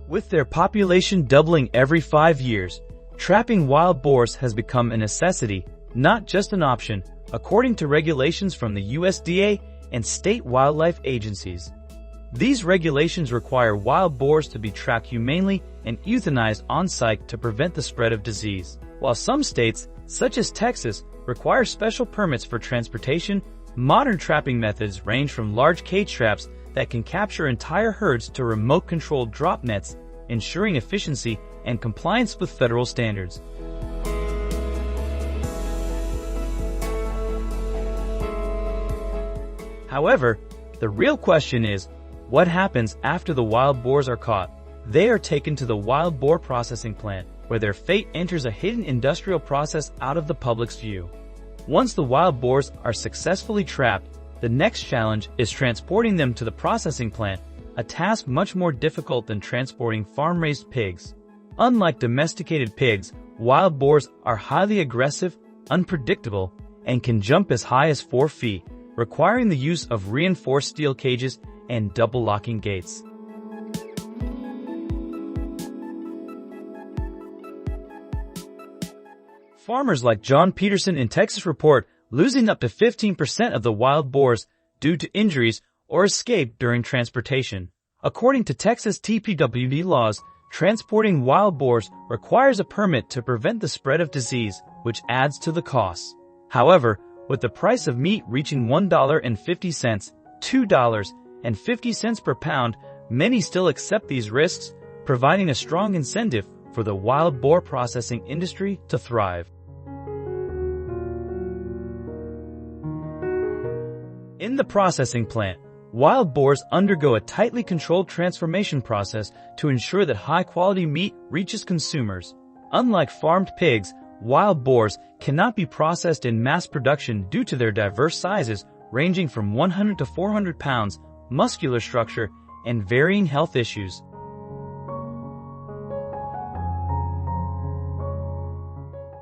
With their population doubling every 5 years, trapping wild boars has become a necessity, not just an option, according to regulations from the USDA and state wildlife agencies. These regulations require wild boars to be trapped humanely and euthanized on-site to prevent the spread of disease. While some states, such as Texas, require special permits for transportation, modern trapping methods range from large cage traps that can capture entire herds to remote-controlled drop nets, ensuring efficiency and compliance with federal standards. However, the real question is, what happens after the wild boars are caught? They are taken to the wild boar processing plant, where their fate enters a hidden industrial process out of the public's view. Once the wild boars are successfully trapped, the next challenge is transporting them to the processing plant, a task much more difficult than transporting farm-raised pigs. Unlike domesticated pigs, wild boars are highly aggressive, unpredictable, and can jump as high as 4 feet, requiring the use of reinforced steel cages and double-locking gates. Farmers like John Peterson in Texas report losing up to 15% of the wild boars due to injuries or escape during transportation. According to Texas TPWD laws, transporting wild boars requires a permit to prevent the spread of disease, which adds to the costs. However, with the price of meat reaching $1.50, $2.50 per pound, many still accept these risks, providing a strong incentive for the wild boar processing industry to thrive. In the processing plant, wild boars undergo a tightly controlled transformation process to ensure that high-quality meat reaches consumers. Unlike farmed pigs, wild boars cannot be processed in mass production due to their diverse sizes ranging from 100 to 400 pounds, muscular structure, and varying health issues.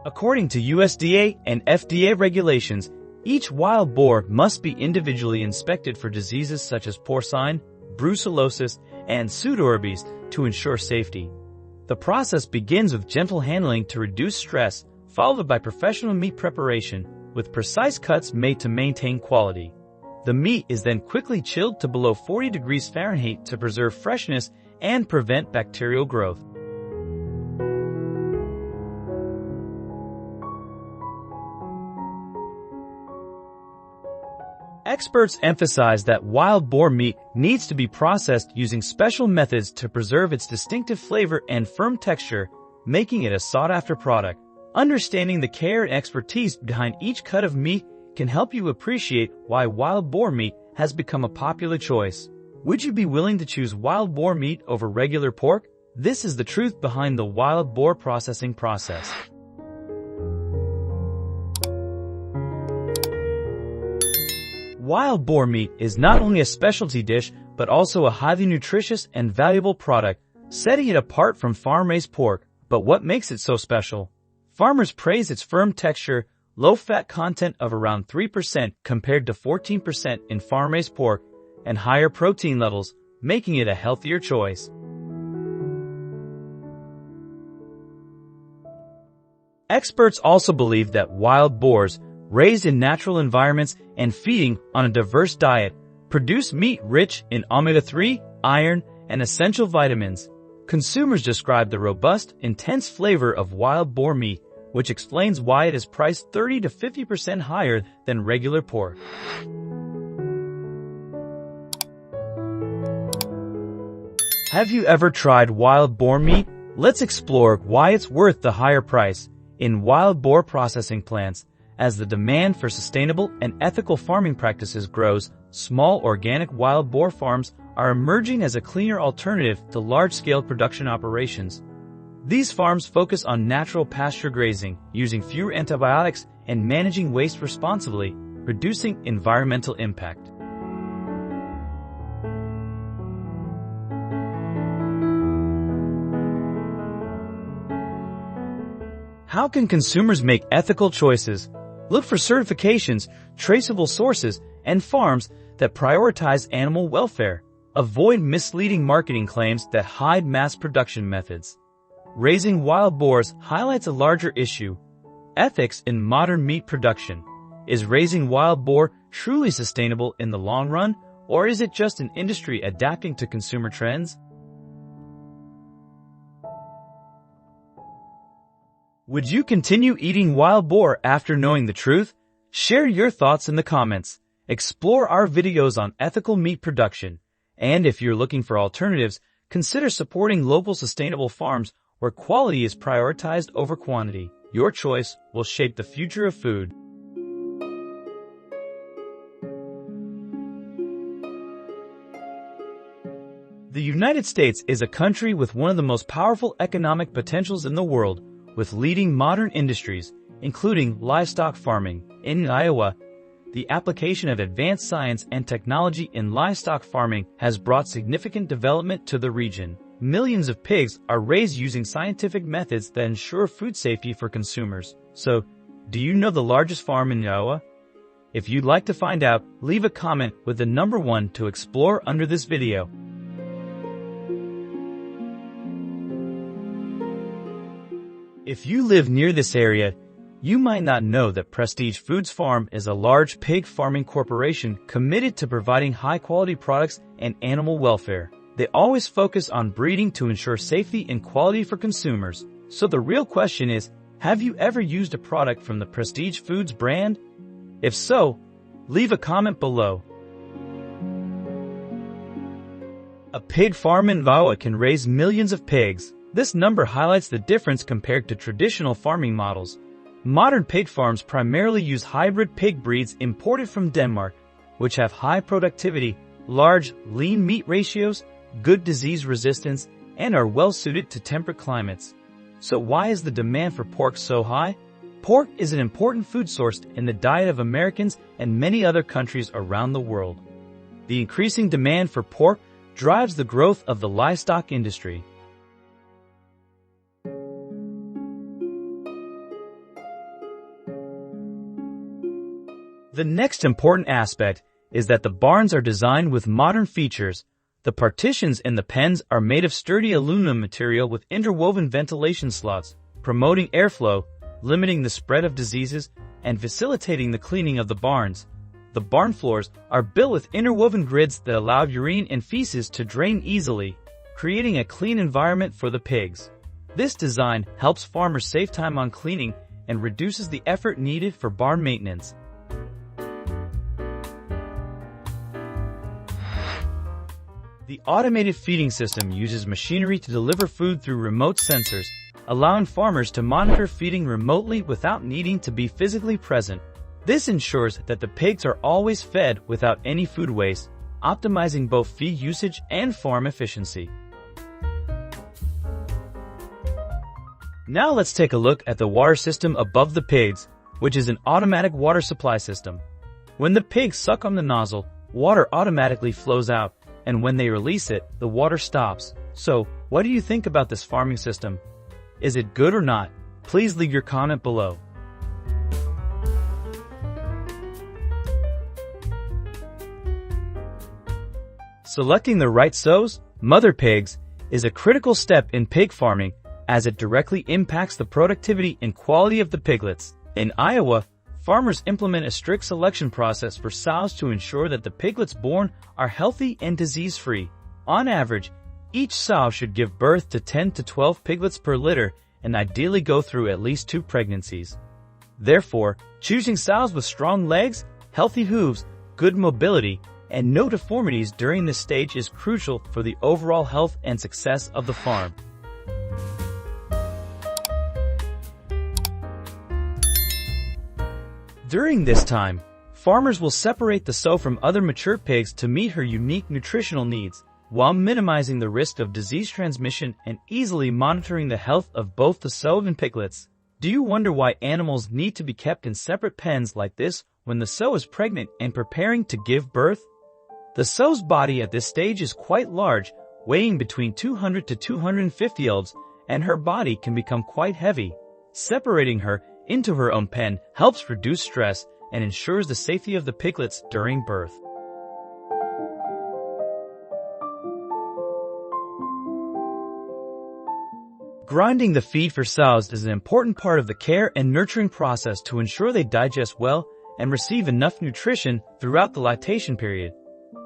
According to USDA and FDA regulations, each wild boar must be individually inspected for diseases such as porcine, brucellosis, and pseudorabies to ensure safety. The process begins with gentle handling to reduce stress, followed by professional meat preparation, with precise cuts made to maintain quality. The meat is then quickly chilled to below 40 degrees Fahrenheit to preserve freshness and prevent bacterial growth. Experts emphasize that wild boar meat needs to be processed using special methods to preserve its distinctive flavor and firm texture, making it a sought-after product. Understanding the care and expertise behind each cut of meat can help you appreciate why wild boar meat has become a popular choice. Would you be willing to choose wild boar meat over regular pork? This is the truth behind the wild boar processing process. Wild boar meat is not only a specialty dish, but also a highly nutritious and valuable product, setting it apart from farm-raised pork. But what makes it so special? Farmers praise its firm texture, low fat content of around 3% compared to 14% in farm-raised pork, and higher protein levels, making it a healthier choice. Experts also believe that wild boars, raised in natural environments and feeding on a diverse diet, produce meat rich in omega-3, iron, and essential vitamins. Consumers describe the robust, intense flavor of wild boar meat, which explains why it is priced 30 to 50% higher than regular pork. Have you ever tried wild boar meat? Let's explore why it's worth the higher price. In wild boar processing plants, as the demand for sustainable and ethical farming practices grows, small organic wild boar farms are emerging as a cleaner alternative to large-scale production operations. These farms focus on natural pasture grazing, using fewer antibiotics, and managing waste responsibly, reducing environmental impact. How can consumers make ethical choices? Look for certifications, traceable sources, and farms that prioritize animal welfare. Avoid misleading marketing claims that hide mass production methods. Raising wild boars highlights a larger issue: ethics in modern meat production. Is raising wild boar truly sustainable in the long run, or is it just an industry adapting to consumer trends? Would you continue eating wild boar after knowing the truth? Share your thoughts in the comments. Explore our videos on ethical meat production. And if you're looking for alternatives, consider supporting local sustainable farms where quality is prioritized over quantity. Your choice will shape the future of food. The United States is a country with one of the most powerful economic potentials in the world, with leading modern industries, including livestock farming. In Iowa, the application of advanced science and technology in livestock farming has brought significant development to the region. Millions of pigs are raised using scientific methods that ensure food safety for consumers. So, do you know the largest farm in Iowa? If you'd like to find out, leave a comment with the number 1 to explore under this video. If you live near this area, you might not know that Prestige Foods Farm is a large pig farming corporation committed to providing high-quality products and animal welfare. They always focus on breeding to ensure safety and quality for consumers. So the real question is, have you ever used a product from the Prestige Foods brand? If so, leave a comment below. A pig farm in Iowa can raise millions of pigs. This number highlights the difference compared to traditional farming models. Modern pig farms primarily use hybrid pig breeds imported from Denmark, which have high productivity, large lean meat ratios, good disease resistance, and are well suited to temperate climates. So why is the demand for pork so high? Pork is an important food source in the diet of Americans and many other countries around the world. The increasing demand for pork drives the growth of the livestock industry. The next important aspect is that the barns are designed with modern features. The partitions in the pens are made of sturdy aluminum material with interwoven ventilation slots, promoting airflow, limiting the spread of diseases, and facilitating the cleaning of the barns. The barn floors are built with interwoven grids that allow urine and feces to drain easily, creating a clean environment for the pigs. This design helps farmers save time on cleaning and reduces the effort needed for barn maintenance. The automated feeding system uses machinery to deliver food through remote sensors, allowing farmers to monitor feeding remotely without needing to be physically present. This ensures that the pigs are always fed without any food waste, optimizing both feed usage and farm efficiency. Now let's take a look at the water system above the pigs, which is an automatic water supply system. When the pigs suck on the nozzle, water automatically flows out, and when they release it, the water stops. So, what do you think about this farming system? Is it good or not? Please leave your comment below. Selecting the right sows, mother pigs, is a critical step in pig farming as it directly impacts the productivity and quality of the piglets. In Iowa, farmers implement a strict selection process for sows to ensure that the piglets born are healthy and disease-free. On average, each sow should give birth to 10 to 12 piglets per litter and ideally go through at least 2 pregnancies. Therefore, choosing sows with strong legs, healthy hooves, good mobility, and no deformities during this stage is crucial for the overall health and success of the farm. During this time, farmers will separate the sow from other mature pigs to meet her unique nutritional needs, while minimizing the risk of disease transmission and easily monitoring the health of both the sow and piglets. Do you wonder why animals need to be kept in separate pens like this when the sow is pregnant and preparing to give birth. The sow's body at this stage is quite large, weighing between 200 to 250 elves, and her body can become quite heavy. Separating her into her own pen helps reduce stress and ensures the safety of the piglets during birth. Grinding the feed for sows is an important part of the care and nurturing process to ensure they digest well and receive enough nutrition throughout the lactation period.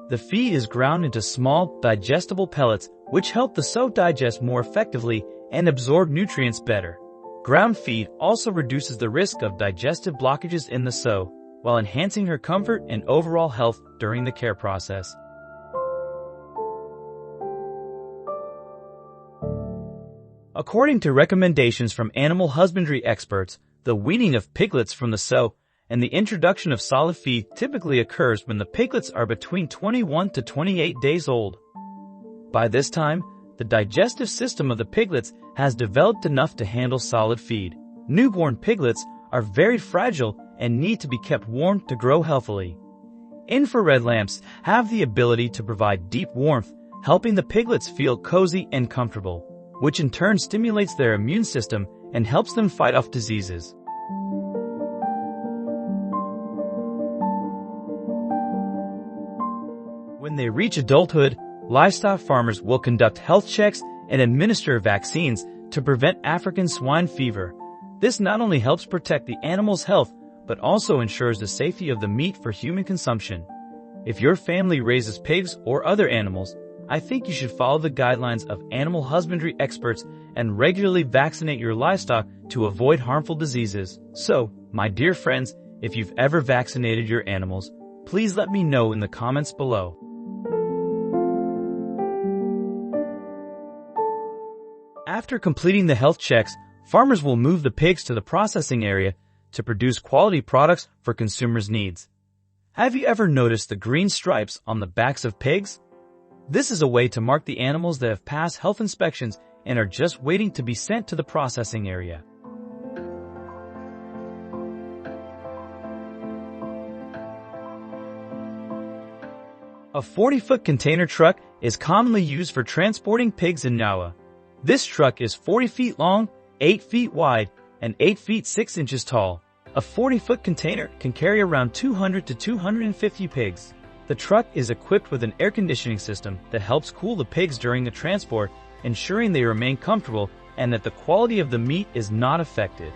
The feed is ground into small, digestible pellets, which help the sow digest more effectively and absorb nutrients better. Ground feed also reduces the risk of digestive blockages in the sow, while enhancing her comfort and overall health during the care process. According to recommendations from animal husbandry experts, the weaning of piglets from the sow and the introduction of solid feed typically occurs when the piglets are between 21 to 28 days old. By this time, the digestive system of the piglets has developed enough to handle solid feed. Newborn piglets are very fragile and need to be kept warm to grow healthily. Infrared lamps have the ability to provide deep warmth, helping the piglets feel cozy and comfortable, which in turn stimulates their immune system and helps them fight off diseases. When they reach adulthood, livestock farmers will conduct health checks and administer vaccines to prevent African swine fever. This not only helps protect the animal's health, but also ensures the safety of the meat for human consumption. If your family raises pigs or other animals, I think you should follow the guidelines of animal husbandry experts and regularly vaccinate your livestock to avoid harmful diseases. So, my dear friends, if you've ever vaccinated your animals, please let me know in the comments below. After completing the health checks, farmers will move the pigs to the processing area to produce quality products for consumers' needs. Have you ever noticed the green stripes on the backs of pigs? This is a way to mark the animals that have passed health inspections and are just waiting to be sent to the processing area. A 40-foot container truck is commonly used for transporting pigs in Nawa. This truck is 40 feet long, 8 feet wide, and 8 feet 6 inches tall. A 40-foot container can carry around 200 to 250 pigs. The truck is equipped with an air conditioning system that helps cool the pigs during the transport, ensuring they remain comfortable and that the quality of the meat is not affected.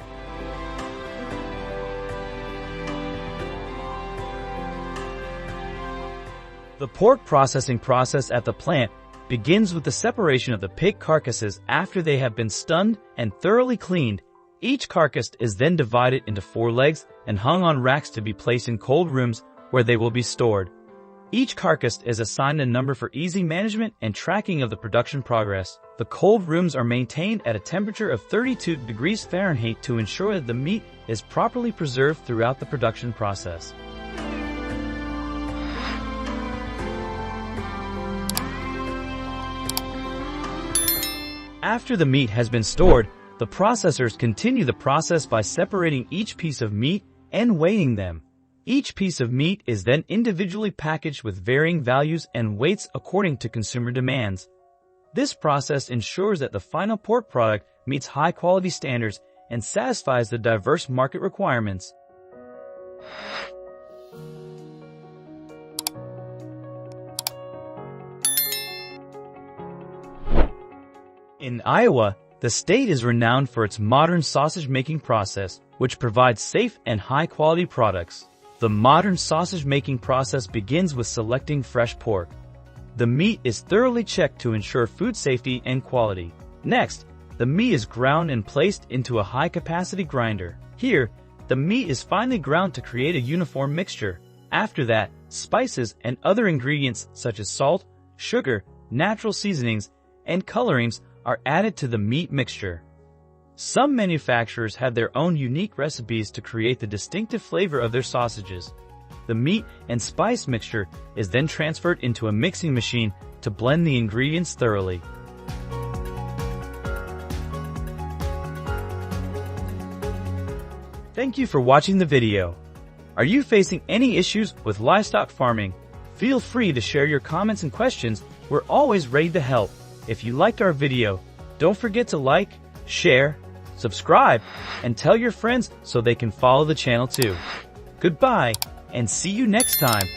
The pork processing process at the plant begins with the separation of the pig carcasses after they have been stunned and thoroughly cleaned. Each carcass is then divided into 4 legs and hung on racks to be placed in cold rooms where they will be stored. Each carcass is assigned a number for easy management and tracking of the production progress. The cold rooms are maintained at a temperature of 32 degrees Fahrenheit to ensure that the meat is properly preserved throughout the production process. After the meat has been stored, the processors continue the process by separating each piece of meat and weighing them. Each piece of meat is then individually packaged with varying values and weights according to consumer demands. This process ensures that the final pork product meets high-quality standards and satisfies the diverse market requirements. In Iowa, the state is renowned for its modern sausage-making process, which provides safe and high-quality products. The modern sausage-making process begins with selecting fresh pork. The meat is thoroughly checked to ensure food safety and quality. Next, the meat is ground and placed into a high-capacity grinder. Here, the meat is finely ground to create a uniform mixture. After that, spices and other ingredients such as salt, sugar, natural seasonings, and colorings are added to the meat mixture. Some manufacturers have their own unique recipes to create the distinctive flavor of their sausages. The meat and spice mixture is then transferred into a mixing machine to blend the ingredients thoroughly. Thank you for watching the video. Are you facing any issues with livestock farming? Feel free to share your comments and questions. We're always ready to help. If you liked our video, don't forget to like, share, subscribe, and tell your friends so they can follow the channel too. Goodbye, and see you next time.